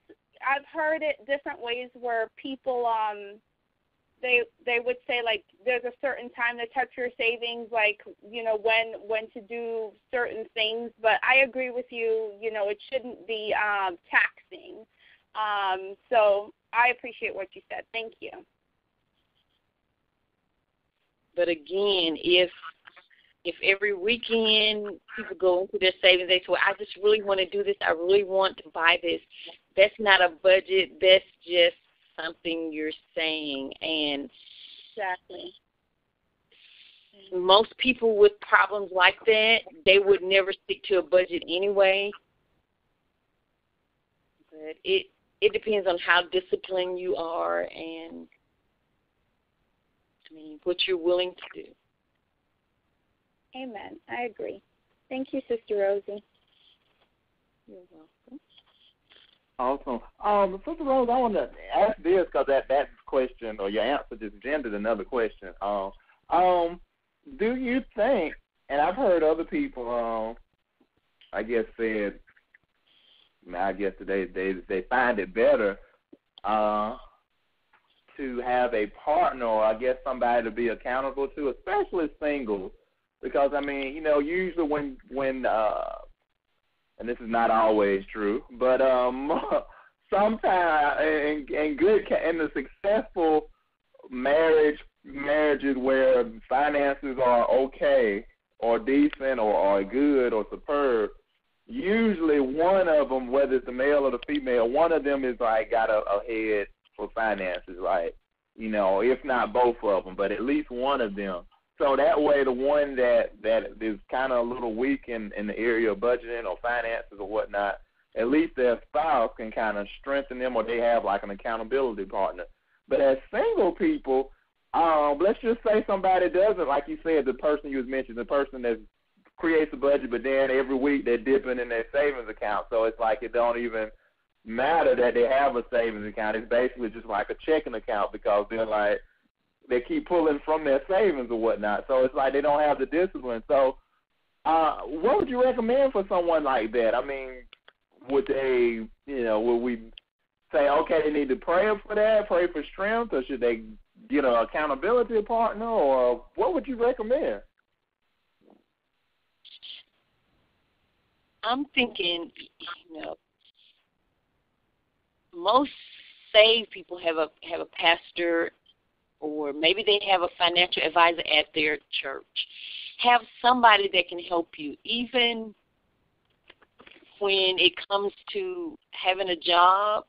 I've heard it different ways where people they would say, like, there's a certain time to touch your savings, like, when to do certain things. But I agree with you, it shouldn't be taxing. So I appreciate what you said. Thank you. But again, if every weekend people go into their savings, they say, well, I just really want to do this. I really want to buy this. That's not a budget. That's just something you're saying. And exactly. Most people with problems like that, they would never stick to a budget anyway. But it depends on how disciplined you are and what you're willing to do. Amen. I agree. Thank you, Sister Rosie. You're welcome. Awesome. Sister Rose, I want to ask this because that question or your answer just gendered another question. Do you think, and I've heard other people, said, today they find it better to have a partner or somebody to be accountable to, especially singles, because usually when and this is not always true, but sometimes in the successful marriages where finances are okay or decent or good or superb, usually one of them, whether it's the male or the female, one of them is got a head for finances, right? If not both of them, but at least one of them. So that way the one that is kind of a little weak in the area of budgeting or finances or whatnot, at least their spouse can kind of strengthen them, or they have an accountability partner. But as single people, let's just say somebody doesn't, like you said, the person you was mentioning, the person that creates a budget, but then every week they're dipping in their savings account. So it's it don't even matter that they have a savings account. It's basically just like a checking account because they're they keep pulling from their savings or whatnot. So it's they don't have the discipline. So what would you recommend for someone like that? Would they, would we say, okay, they need to pray for that, pray for strength, or should they get an accountability partner, or what would you recommend? I'm thinking, most saved people have a pastor, or maybe they have a financial advisor at their church. Have somebody that can help you, even when it comes to having a job.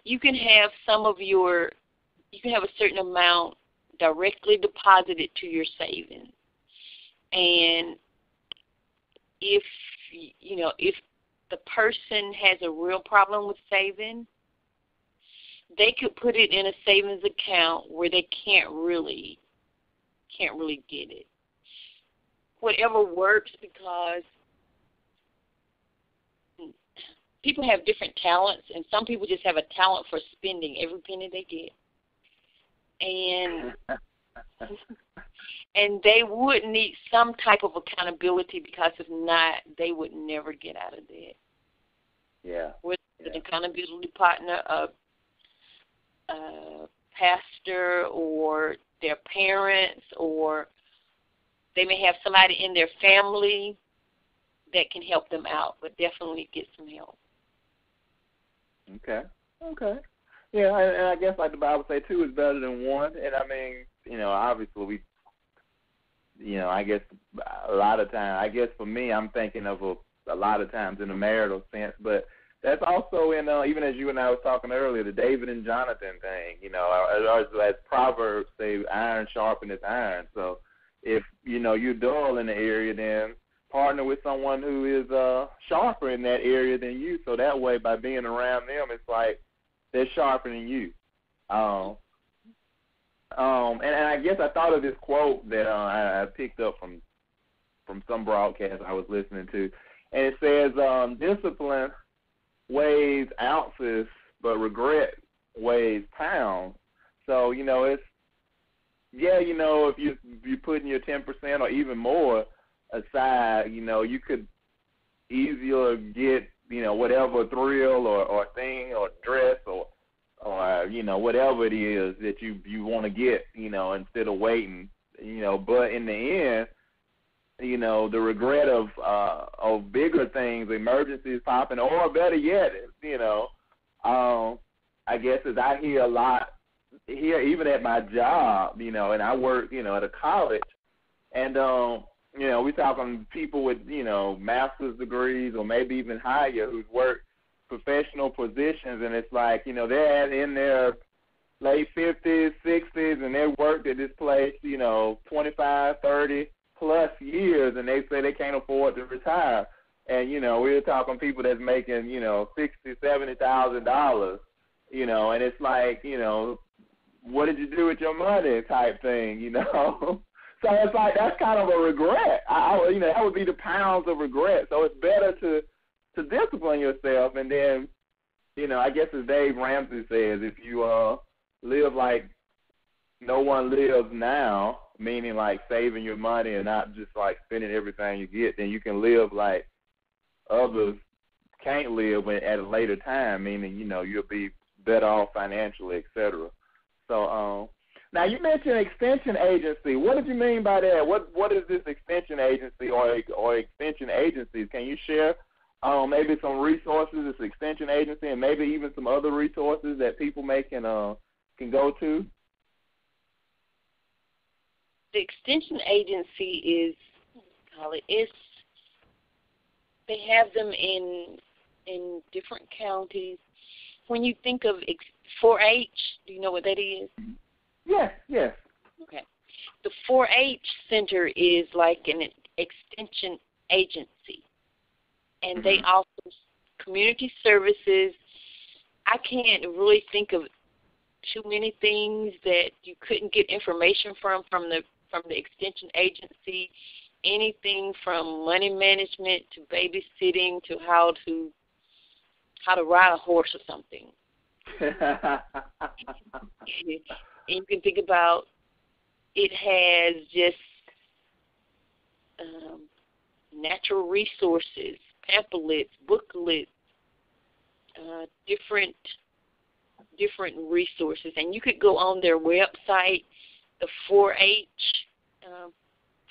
You can have you can have a certain amount directly deposited to your savings. And if the person has a real problem with saving, they could put it in a savings account where they can't really get it. Whatever works, because people have different talents, and some people just have a talent for spending every penny they get. And they would need some type of accountability, because if not, they would never get out of debt. Yeah. With an accountability partner, pastor or their parents, or they may have somebody in their family that can help them out, but definitely get some help. Okay. Yeah, and I guess like the Bible say, two is better than one. And I mean, obviously I guess a lot of times, I guess for me, I'm thinking of a lot of times in a marital sense, but that's also in, even as you and I was talking earlier, the David and Jonathan thing, as Proverbs say, iron sharpeneth iron. So if, you're dull in the area, then partner with someone who is sharper in that area than you. So that way, by being around them, it's like they're sharpening you. And I guess I thought of this quote that I picked up from some broadcast I was listening to, and it says, discipline weighs ounces, but regret weighs pounds. So, it's, if you're putting your 10% or even more aside, you could easier get, whatever thrill or thing or dress or whatever it is that you want to get, instead of waiting, but in the end, the regret of bigger things, emergencies popping, or better yet, I guess as I hear a lot here, even at my job, and I work, at a college, and we're talking people with, master's degrees or maybe even higher who's worked professional positions, and it's like, they're in their late 50s, 60s, and they worked at this place, 25, 30 plus years, and they say they can't afford to retire. And, we're talking people that's making, $60,000, $70,000, and it's like, what did you do with your money type thing, So it's like that's kind of a regret. That would be the pounds of regret. So it's better to discipline yourself, and then, I guess as Dave Ramsey says, if you live like no one lives now, meaning like saving your money and not just like spending everything you get, then you can live like others can't live at a later time, meaning, you'll be better off financially, et cetera. So, now you mentioned extension agency. What did you mean by that? What is this extension agency or extension agencies? Can you share maybe some resources, this extension agency, and maybe even some other resources that people can go to? The extension agency they have them in different counties. When you think of 4-H, do you know what that is? Yes. Okay. The 4-H center is like an extension agency, and they offer community services. I can't really think of too many things that you couldn't get information from the extension agency. Anything from money management to babysitting to how to ride a horse or something. And you can think about it has just natural resources, pamphlets, booklets, different resources. And you could go on their website, the 4-H.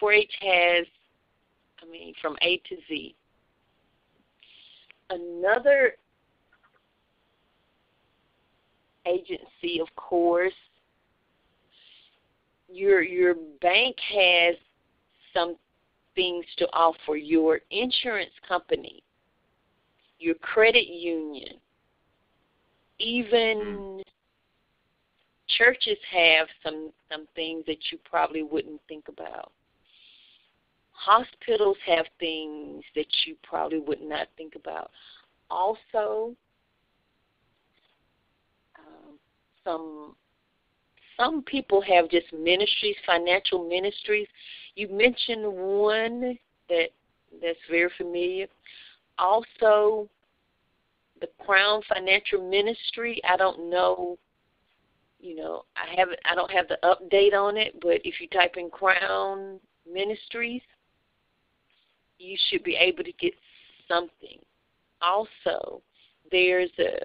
4-H has, from A to Z. Another agency, of course, your bank has some things to offer. Your insurance company, your credit union, even churches have some things that you probably wouldn't think about. Hospitals have things that you probably would not think about. Also, some people have just ministries, financial ministries. You mentioned one that's very familiar. Also, the Crown Financial Ministry. I don't know. I don't have the update on it, but if you type in Crown Ministries, you should be able to get something. Also, there's a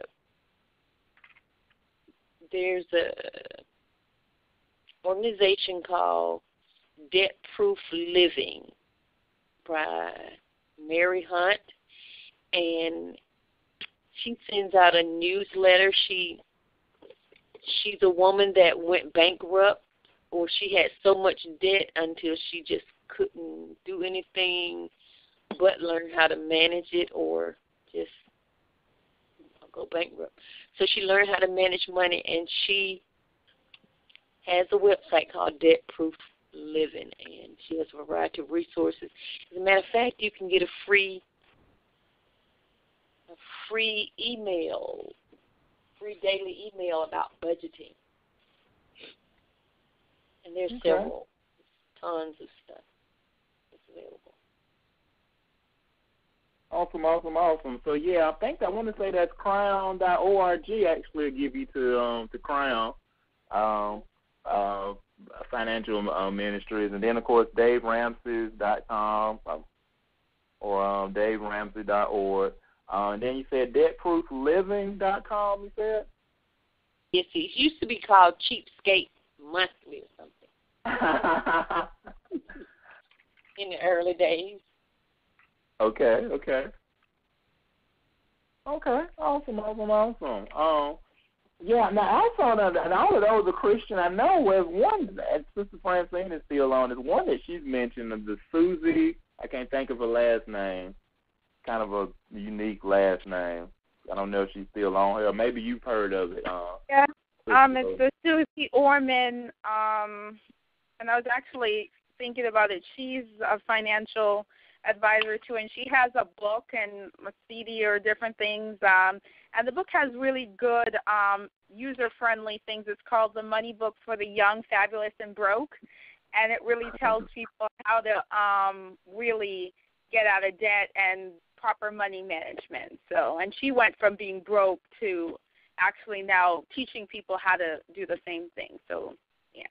organization called Debt Proof Living by Mary Hunt, and she sends out a newsletter. She's a woman that went bankrupt, or she had so much debt until she just couldn't do anything but learn how to manage it or just go bankrupt. So she learned how to manage money, and she has a website called Debt Proof Living, and she has a variety of resources. As a matter of fact, you can get a free daily email about budgeting. And there's several, tons of stuff that's available. Awesome. So, yeah, I want to say that's crown.org actually will give you to Crown Financial Ministries. And then, of course, DaveRamsey.com or DaveRamsey.org. And then you said DebtProofLiving.com, you said? Yes, it used to be called Cheapskate Monthly or something in the early days. Okay. Awesome. Yeah, now I saw that all of those are Christian. I know there's one that Sister Francine is still on. There's one that she's mentioned, the Susie, I can't think of her last name, kind of a unique last name. I don't know if she's still on here. Maybe you've heard of it. Yeah, it's the Susie Orman, and I was actually thinking about it. She's a financial advisor too, and she has a book and a CD or different things. And the book has really good user-friendly things. It's called The Money Book for the Young, Fabulous, and Broke, and it really tells people how to really get out of debt and proper money management. So, and she went from being broke to actually now teaching people how to do the same thing. So, yeah.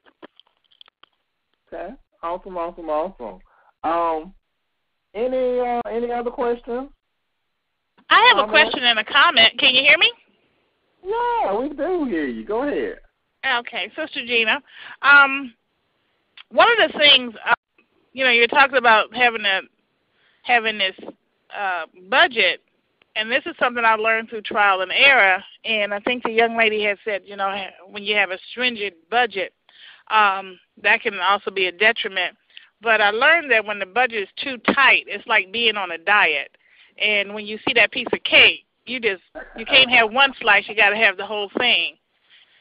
Okay. Awesome. Any other questions? I have a question and a comment. Can you hear me? Yeah, we do hear you. Go ahead. Okay, Sister Gina. One of the things, you're talking about having this budget, and this is something I learned through trial and error. And I think the young lady had said, when you have a stringent budget, that can also be a detriment. But I learned that when the budget is too tight, it's like being on a diet. And when you see that piece of cake, you can't have one slice, you got to have the whole thing.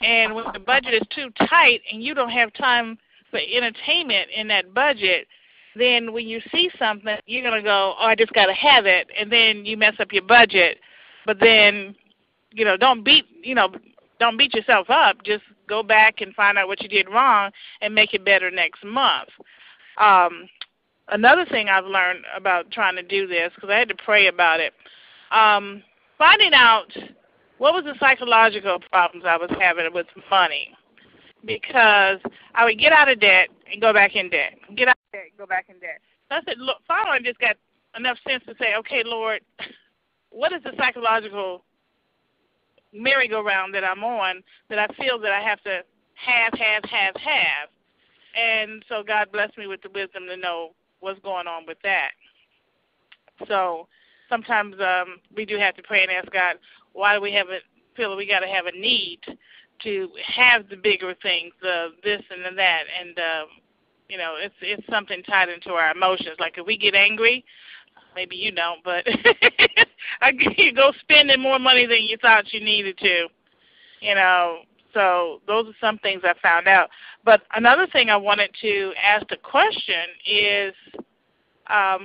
And when the budget is too tight and you don't have time for entertainment in that budget, then when you see something, you're going to go, oh, I just got to have it, and then you mess up your budget. But then, don't beat yourself up. Just go back and find out what you did wrong and make it better next month. Another thing I've learned about trying to do this, because I had to pray about it, finding out what was the psychological problems I was having with money. Because I would get out of debt and go back in debt. Get out of debt and go back in debt. So I said, look, finally I just got enough sense to say, okay, Lord, what is the psychological merry-go-round that I'm on that I feel that I have to have? And so God blessed me with the wisdom to know what's going on with that. So sometimes we do have to pray and ask God, why do we feel that we got to have a need to have the bigger things, the this and that, and it's something tied into our emotions. Like if we get angry, maybe you don't, but you go spending more money than you thought you needed to, So those are some things I found out. But another thing I wanted to ask the question is,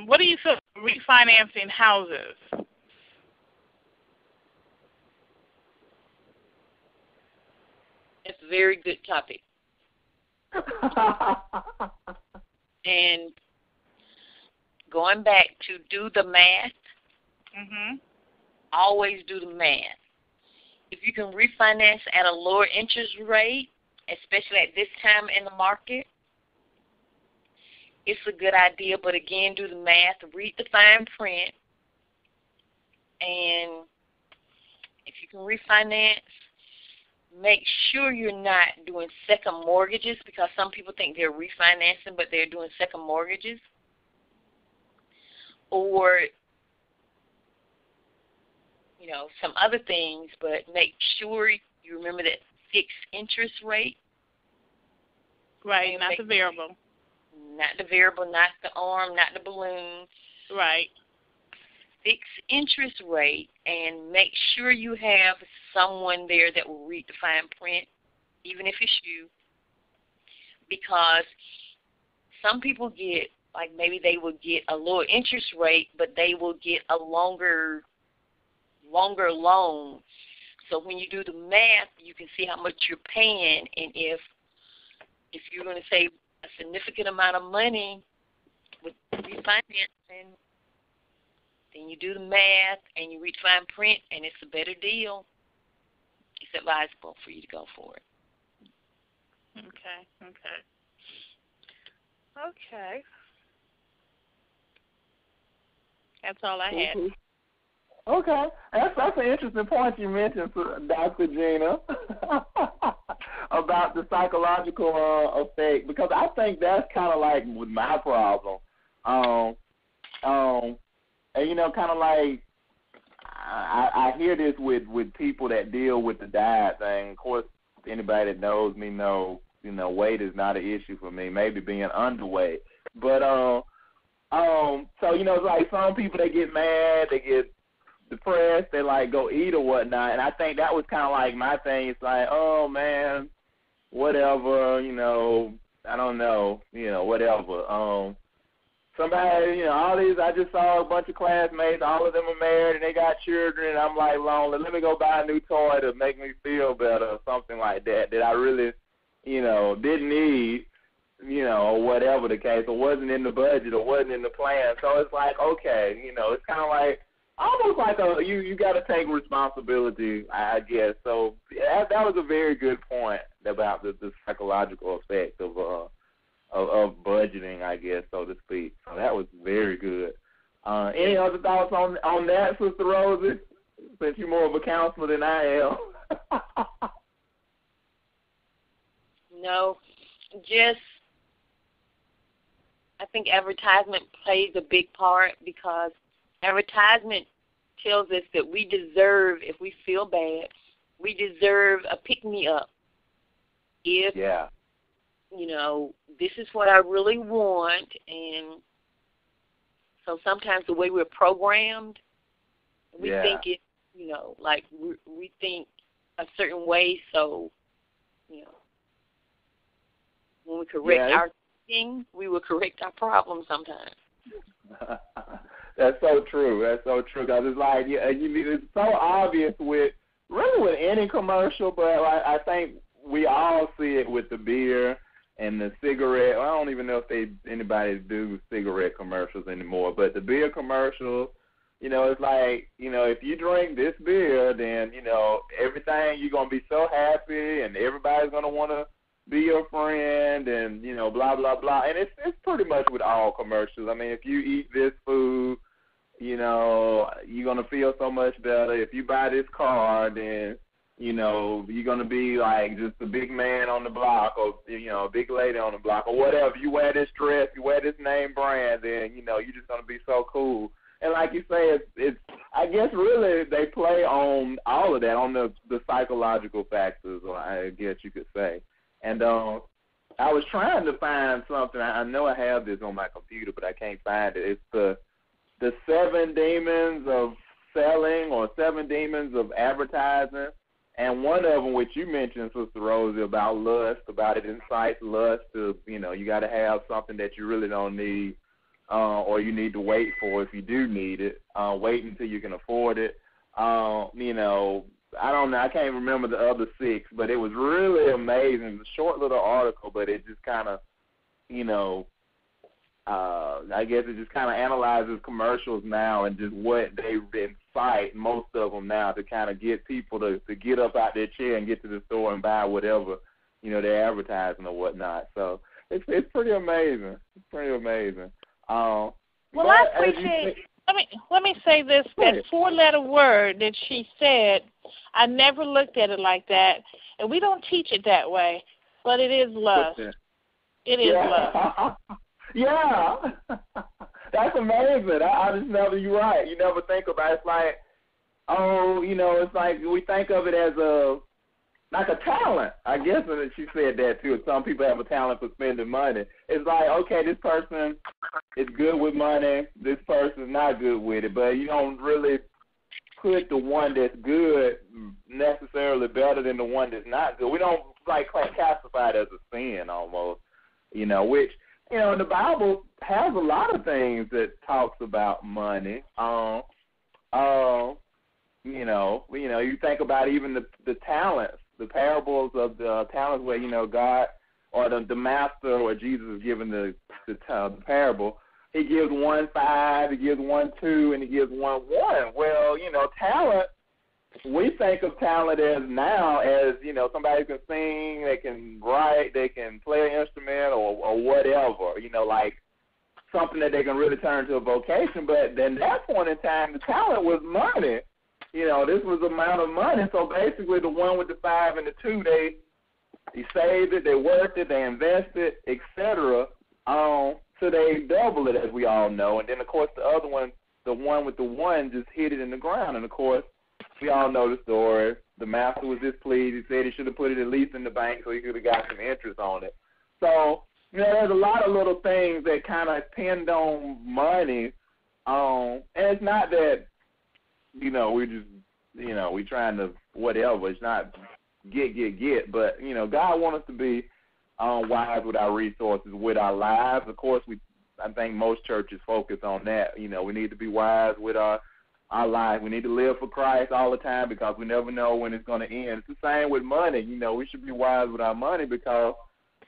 what do you feel about refinancing houses? It's a very good topic. And going back to do the math, always do the math. If you can refinance at a lower interest rate, especially at this time in the market, it's a good idea. But again, do the math, read the fine print, and if you can refinance make sure you're not doing second mortgages, because some people think they're refinancing, but they're doing second mortgages. Or, some other things, but make sure you remember that fixed interest rate. Right, not the variable. Not the variable, not the arm, not the balloon. Right. Fixed interest rate, and make sure you have someone there that will read the fine print, even if it's you. Because some people get, like maybe they will get a lower interest rate, but they will get a longer loan. So when you do the math, you can see how much you're paying, and if you're going to save a significant amount of money with refinancing, then you do the math and you read fine print, and it's a better deal. It's advisable for you to go for it. Okay. That's all I had. Okay. That's an interesting point you mentioned, Dr. Gina, about the psychological effect, because I think that's kind of like with my problem. And, kind of like I hear this with people that deal with the diet thing. Of course, anybody that knows me knows, weight is not an issue for me, maybe being underweight. But, so, it's like some people, they get mad, they get depressed, they like go eat or whatnot, and I think that was kind of like my thing. It's like, oh man, whatever, I don't know, whatever. Somebody, all these, I just saw a bunch of classmates, all of them are married and they got children, and I'm like lonely. Let me go buy a new toy to make me feel better or something like that I really, didn't need, or whatever the case, or wasn't in the budget or wasn't in the plan. So it's like, okay, it's kind of like, almost like you got to take responsibility, I guess. So that was a very good point about the psychological effect of budgeting, I guess, so to speak. So that was very good. Any other thoughts on that, Sister Rosie? Since you're more of a counselor than I am. No, just I think advertisement plays a big part, because advertisement tells us that we deserve, if we feel bad, we deserve a pick-me-up. If, this is what I really want, and so sometimes the way we're programmed, we think it, like we think a certain way, so, when we correct our thinking, we will correct our problems sometimes. That's so true. Because it's like it's so obvious with any commercial, but I think we all see it with the beer and the cigarette. I don't even know if anybody do cigarette commercials anymore, but the beer commercials, it's like, if you drink this beer, then, everything, you're going to be so happy and everybody's going to want to be your friend and, blah, blah, blah. And it's pretty much with all commercials. I mean, if you eat this food, you're going to feel so much better. If you buy this car, then, you're going to be like just a big man on the block, or, a big lady on the block, or whatever. You wear this dress, you wear this name brand, then, you're just going to be so cool. And like you say, it's I guess really they play on all of that, on the psychological factors, or I guess you could say. And I was trying to find something. I know I have this on my computer, but I can't find it. It's the 7 demons of selling, or 7 demons of advertising. And one of them, which you mentioned, Sister Rosie, about lust, about it incites lust to, you got to have something that you really don't need, or you need to wait for if you do need it. Wait until you can afford it. I don't know. I can't remember the other 6, but it was really amazing. It was a short little article, but it just kind of, I guess it just kind of analyzes commercials now and just what they incite, most of them now, to kind of get people to get up out their chair and get to the store and buy whatever, they're advertising or whatnot. So it's pretty amazing. It's pretty amazing. Well, I appreciate Let me say this, that 4-letter word that she said, I never looked at it like that, and we don't teach it that way, but it is lust. It is lust. Yeah. That's amazing. I just never, you're right. You never think about it. It's like, it's like we think of it as like a talent, I guess, and she said that too. Some people have a talent for spending money. It's like, okay, this person is good with money, this person is not good with it, but you don't really put the one that's good necessarily better than the one that's not good. We don't classify it as a sin almost, which, the Bible has a lot of things that talks about money. You think about even the talents, the parables of the talents where, God or the master or Jesus is giving the parable. He gives 1 5, he gives 1 2, and he gives 1 1. Well, talent, we think of talent as somebody who can sing, they can write, they can play an instrument or whatever, like something that they can really turn to a vocation. But then that point in time, the talent was money. This was the amount of money. So basically the one with the 5 and the 2, they saved it, they worked it, they invested, etc. So they double it, as we all know. And then, of course, the other one, the one with the 1, just hit it in the ground. And, of course, we all know the story. The master was displeased. He said he should have put it at least in the bank so he could have got some interest on it. So, there's a lot of little things that kind of depend on money. And it's not that, we're just, we're trying to whatever. It's not get. But, God wants us to be wise with our resources, with our lives. Of course, I think most churches focus on that. We need to be wise with our life. We need to live for Christ all the time because we never know when it's going to end. It's the same with money. We should be wise with our money because,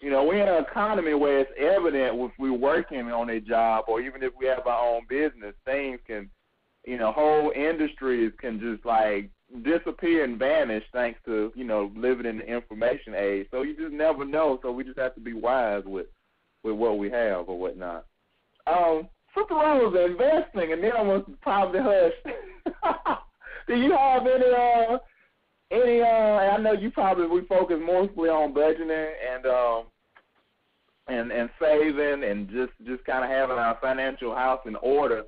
we're in an economy where it's evident if we're working on a job or even if we have our own business, things can, whole industries can just disappear and vanish thanks to, living in the information age. So you just never know. So we just have to be wise with what we have or whatnot. Sister Rose, investing, and then I'm going to probably hush. Do you have any, I know we focus mostly on budgeting and saving and just kind of having our financial house in order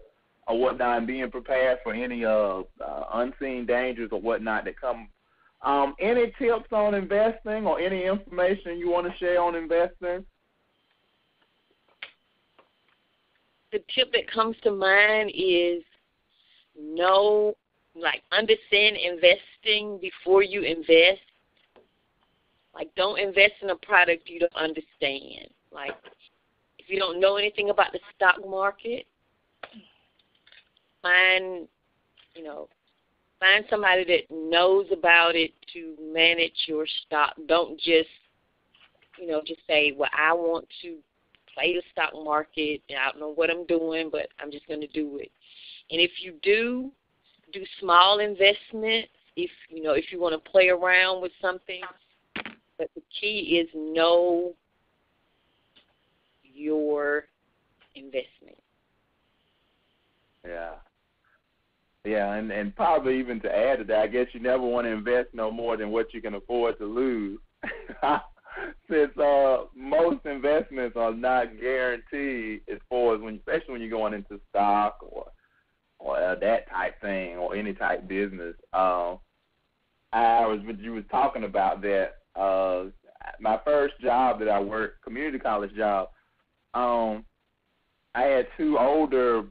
or whatnot, and being prepared for any unseen dangers or whatnot that come. Any tips on investing or any information you want to share on investing? The tip that comes to mind is understand investing before you invest. Don't invest in a product you don't understand. If you don't know anything about the stock market, find somebody that knows about it to manage your stock. Don't just say, well, I want to play the stock market, and I don't know what I'm doing, but I'm just going to do it. And if you do small investments, if you want to play around with something, but the key is know your investment. Yeah, and probably even to add to that, I guess you never want to invest no more than what you can afford to lose. Since most investments are not guaranteed as far as especially when you're going into stock or that type thing or any type business. You was talking about that. My first job that I worked, community college job, I had 2 older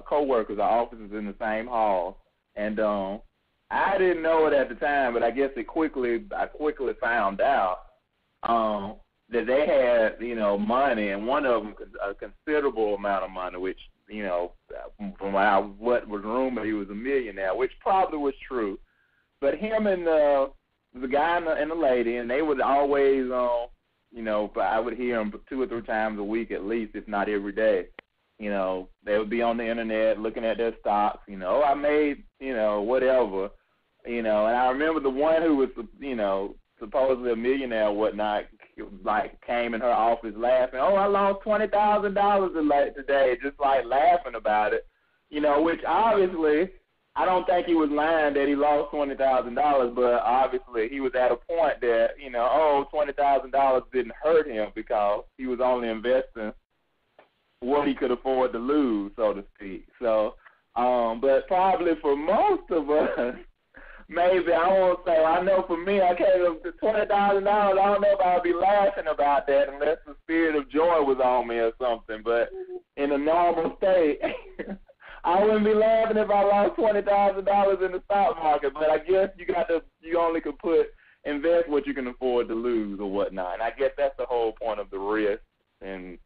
co-workers or officers in the same hall, and I didn't know it at the time, but I guess I quickly found out that they had money, and one of them a considerable amount of money, which from what was rumored, he was a millionaire, which probably was true. But him and the guy and the lady, and they would always I would hear them 2 or 3 times a week at least, if not every day. They would be on the internet looking at their stocks, I made, whatever, and I remember the one who was, supposedly a millionaire or whatnot, came in her office laughing, I lost $20,000 today, just laughing about it. which obviously I don't think he was lying that he lost $20,000, but obviously he was at a point that, $20,000 didn't hurt him because he was only investing what he could afford to lose, so to speak. So, but probably for most of us, maybe I won't say. I know for me, I came up to $20,000. I don't know if I'd be laughing about that unless the spirit of joy was on me or something. But in a normal state, I wouldn't be laughing if I lost $20,000 in the stock market. But I guess you only could invest what you can afford to lose or whatnot. And I guess that's the whole point of the risk, and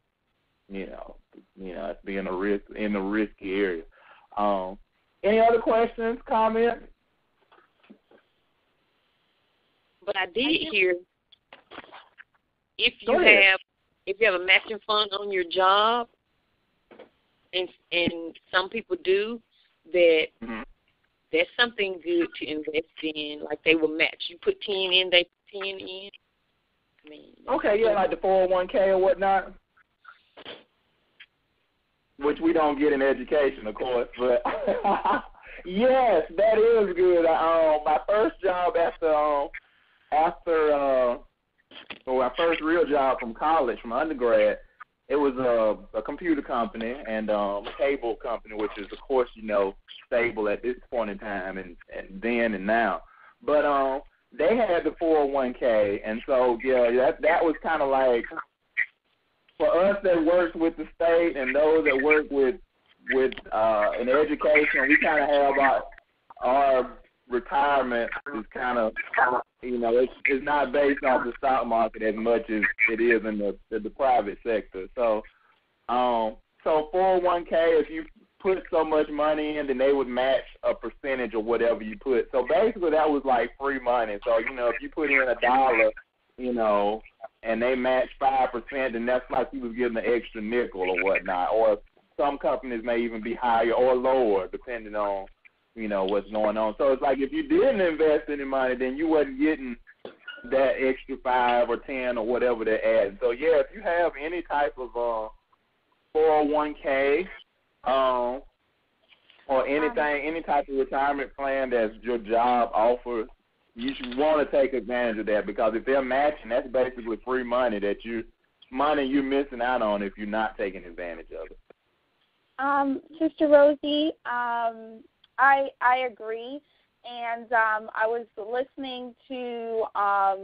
it's being a risk in the risky area. Any other questions, comments? But I did hear if you have a matching fund on your job, and some people do, that that's something good to invest in. Like they will match. You put 10 in, they put 10 in. Okay, yeah, like the 401k or whatnot, which we don't get in education, of course. But yes, that is good. My first job my first real job from college, from undergrad, it was a computer company and cable company, which is, of course, stable at this point in time and then and now. But they had the 401k, and so, yeah, that was kind of like, for us that works with the state and those that work with in education, we kind of have our retirement is kind of, it's not based off the stock market as much as it is in the private sector. So 401k, if you put so much money in, then they would match a percentage of whatever you put. So basically that was like free money. So, if you put in $1, and they match 5%, then that's like you was getting an extra nickel or whatnot. Or some companies may even be higher or lower depending on what's going on. So it's like if you didn't invest any money, then you wasn't getting that extra 5 or 10 or whatever they're adding. So yeah, if you have any type of 401k or anything, any type of retirement plan that your job offers, you should want to take advantage of that, because if they're matching, that's basically free money you're missing out on if you're not taking advantage of it. Sister Rosie, I agree, and I was listening to a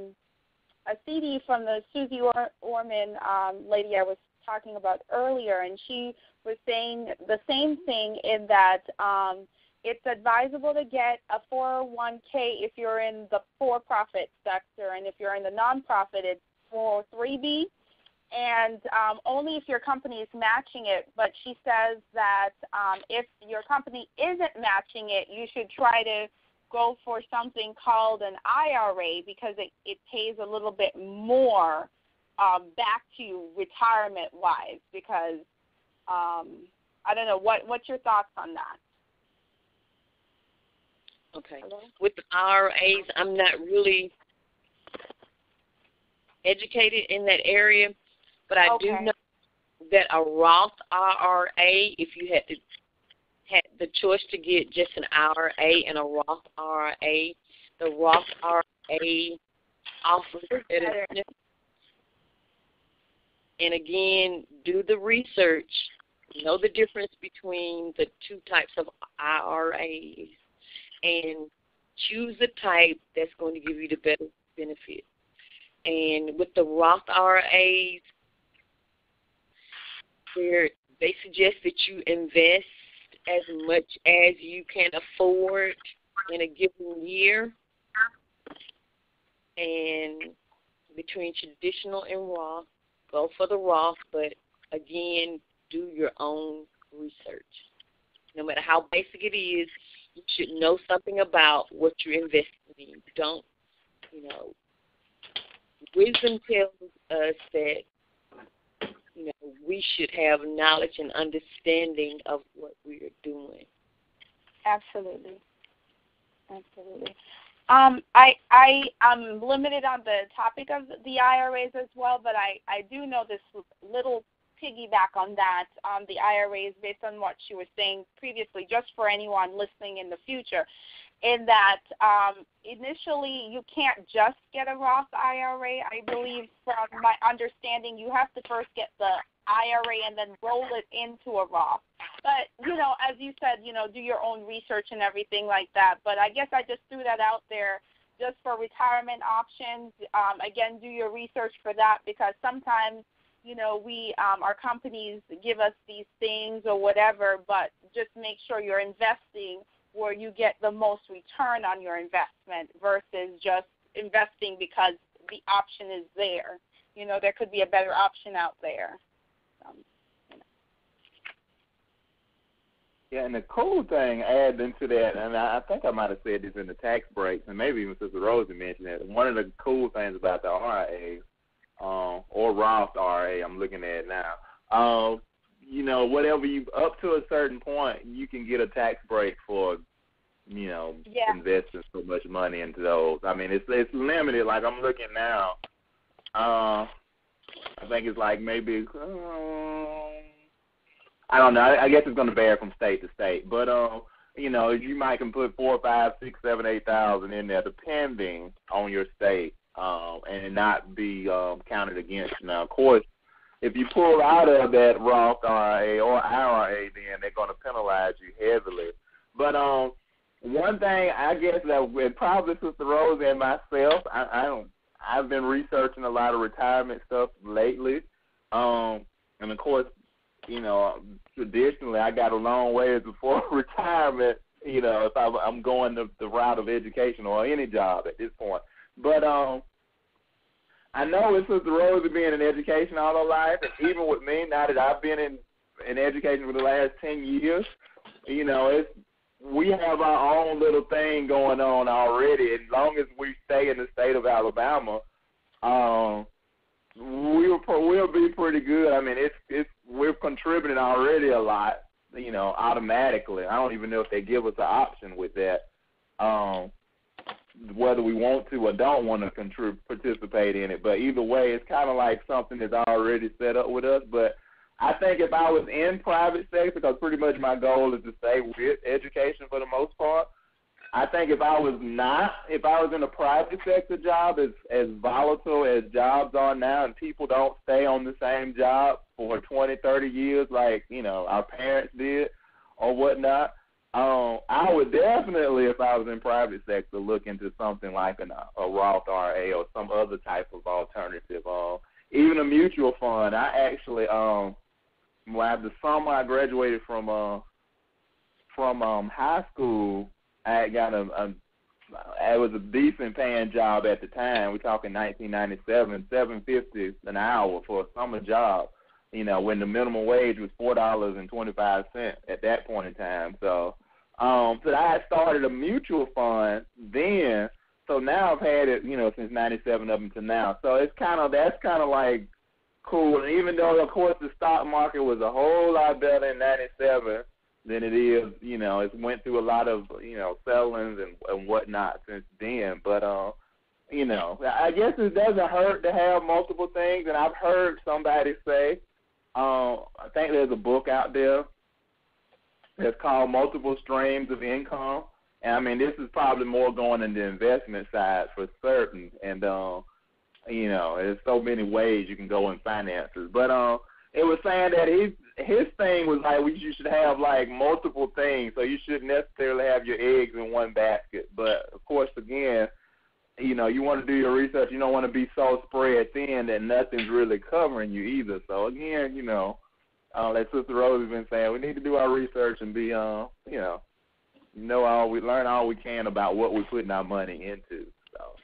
CD from the Susie Orman lady I was talking about earlier, and she was saying the same thing, in that it's advisable to get a 401k if you're in the for-profit sector, and if you're in the nonprofit, it's 403b. And only if your company is matching it. But she says that if your company isn't matching it, you should try to go for something called an IRA, because it pays a little bit more back to you retirement-wise. Because I don't know, what's your thoughts on that? Okay. Hello? With the IRAs, I'm not really educated in that area. But I do know that a Roth IRA, if you had the choice to get just an IRA and a Roth IRA, the Roth IRA offers it. And again, do the research. Know the difference between the two types of IRAs, and choose the type that's going to give you the better benefit. And with the Roth IRAs, where they suggest that you invest as much as you can afford in a given year, and between traditional and Roth, go for the Roth, but again, do your own research. No matter how basic it is, you should know something about what you're investing in. Don't, wisdom tells us that we should have knowledge and understanding of what we are doing. Absolutely. I'm limited on the topic of the IRAs as well, but I do know this little piggyback on that, the IRAs, based on what she was saying previously, just for anyone listening in the future, in that initially you can't just get a Roth IRA. I believe, from my understanding, you have to first get the IRA and then roll it into a Roth. But, as you said, do your own research and everything like that. But I guess I just threw that out there just for retirement options. Again, do your research for that, because sometimes, our companies give us these things or whatever, but just make sure you're investing where you get the most return on your investment versus just investing because the option is there. There could be a better option out there. Yeah, and the cool thing, add into that, and I think I might have said this in the tax breaks, and maybe even Sister Rosie mentioned it, one of the cool things about the RIA, or Roth RIA I'm looking at now, whatever you, up to a certain point, you can get a tax break for, investing so much money into those. I mean, it's limited. Like, I'm looking now, I think it's like maybe, I don't know. I guess it's going to vary from state to state. But, you might can put 4, 5, 6, 7, 8,000 in there depending on your state, and not be counted against you. Now, of course, if you pull out of that Roth IRA or IRA, then they're going to penalize you heavily. But one thing I guess that with probably Sister Rosie and myself, I've been researching a lot of retirement stuff lately, and of course, traditionally I got a long ways before retirement. If I'm going the route of education or any job at this point, but I know with Sister Rosie being in education all her life, and even with me, now that I've been in education for the last 10 years, we have our own little thing going on already. As long as we stay in the state of Alabama, we'll be pretty good. I mean, we're contributing already a lot, automatically. I don't even know if they give us an option with that, whether we want to or don't want to participate in it. But either way, it's kind of like something that's already set up with us. But I think if I was in private sector, because pretty much my goal is to stay with education for the most part, I think if I was in a private sector job, as volatile as jobs are now, and people don't stay on the same job for 20, 30 years like, our parents did or whatnot, I would definitely, if I was in private sector, look into something like a Roth IRA or some other type of alternative, even a mutual fund. I actually, the summer I graduated from high school, I got it was a decent paying job at the time. We're talking 1997, $7.50 an hour for a summer job, when the minimum wage was $4.25 at that point in time. So I had started a mutual fund then. So now I've had it, since 97 up until now. So that's kind of like cool. And even though, of course, the stock market was a whole lot better in 97 than it is, it went through a lot of, sellings and whatnot since then. But, I guess it doesn't hurt to have multiple things. And I've heard somebody say, I think there's a book out there that's called Multiple Streams of Income. And, I mean, this is probably more going in the investment side for certain. And, there's so many ways you can go in finances. But it was saying that his thing was like you should have, like, multiple things. So you shouldn't necessarily have your eggs in one basket. But, of course, again, you want to do your research. You don't want to be so spread thin that nothing's really covering you either. So, again, like Sister Rosie's been saying, we need to do our research and be, learn all we can about what we're putting our money into. So,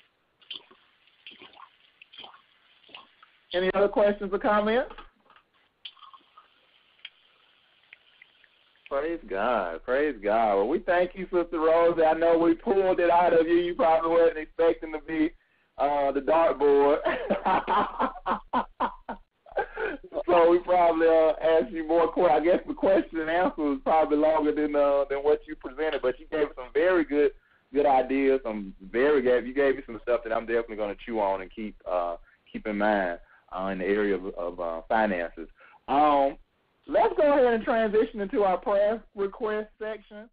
any other questions or comments? Praise God. Praise God. Well, we thank you, Sister Rosie. I know we pulled it out of you. You probably wasn't expecting to be the dartboard. So we probably asked you more questions. I guess the question and answer was probably longer than what you presented, but you gave us some very good ideas. You gave me some stuff that I'm definitely going to chew on and keep in mind in the area of finances. Let's go ahead and transition into our prayer request section.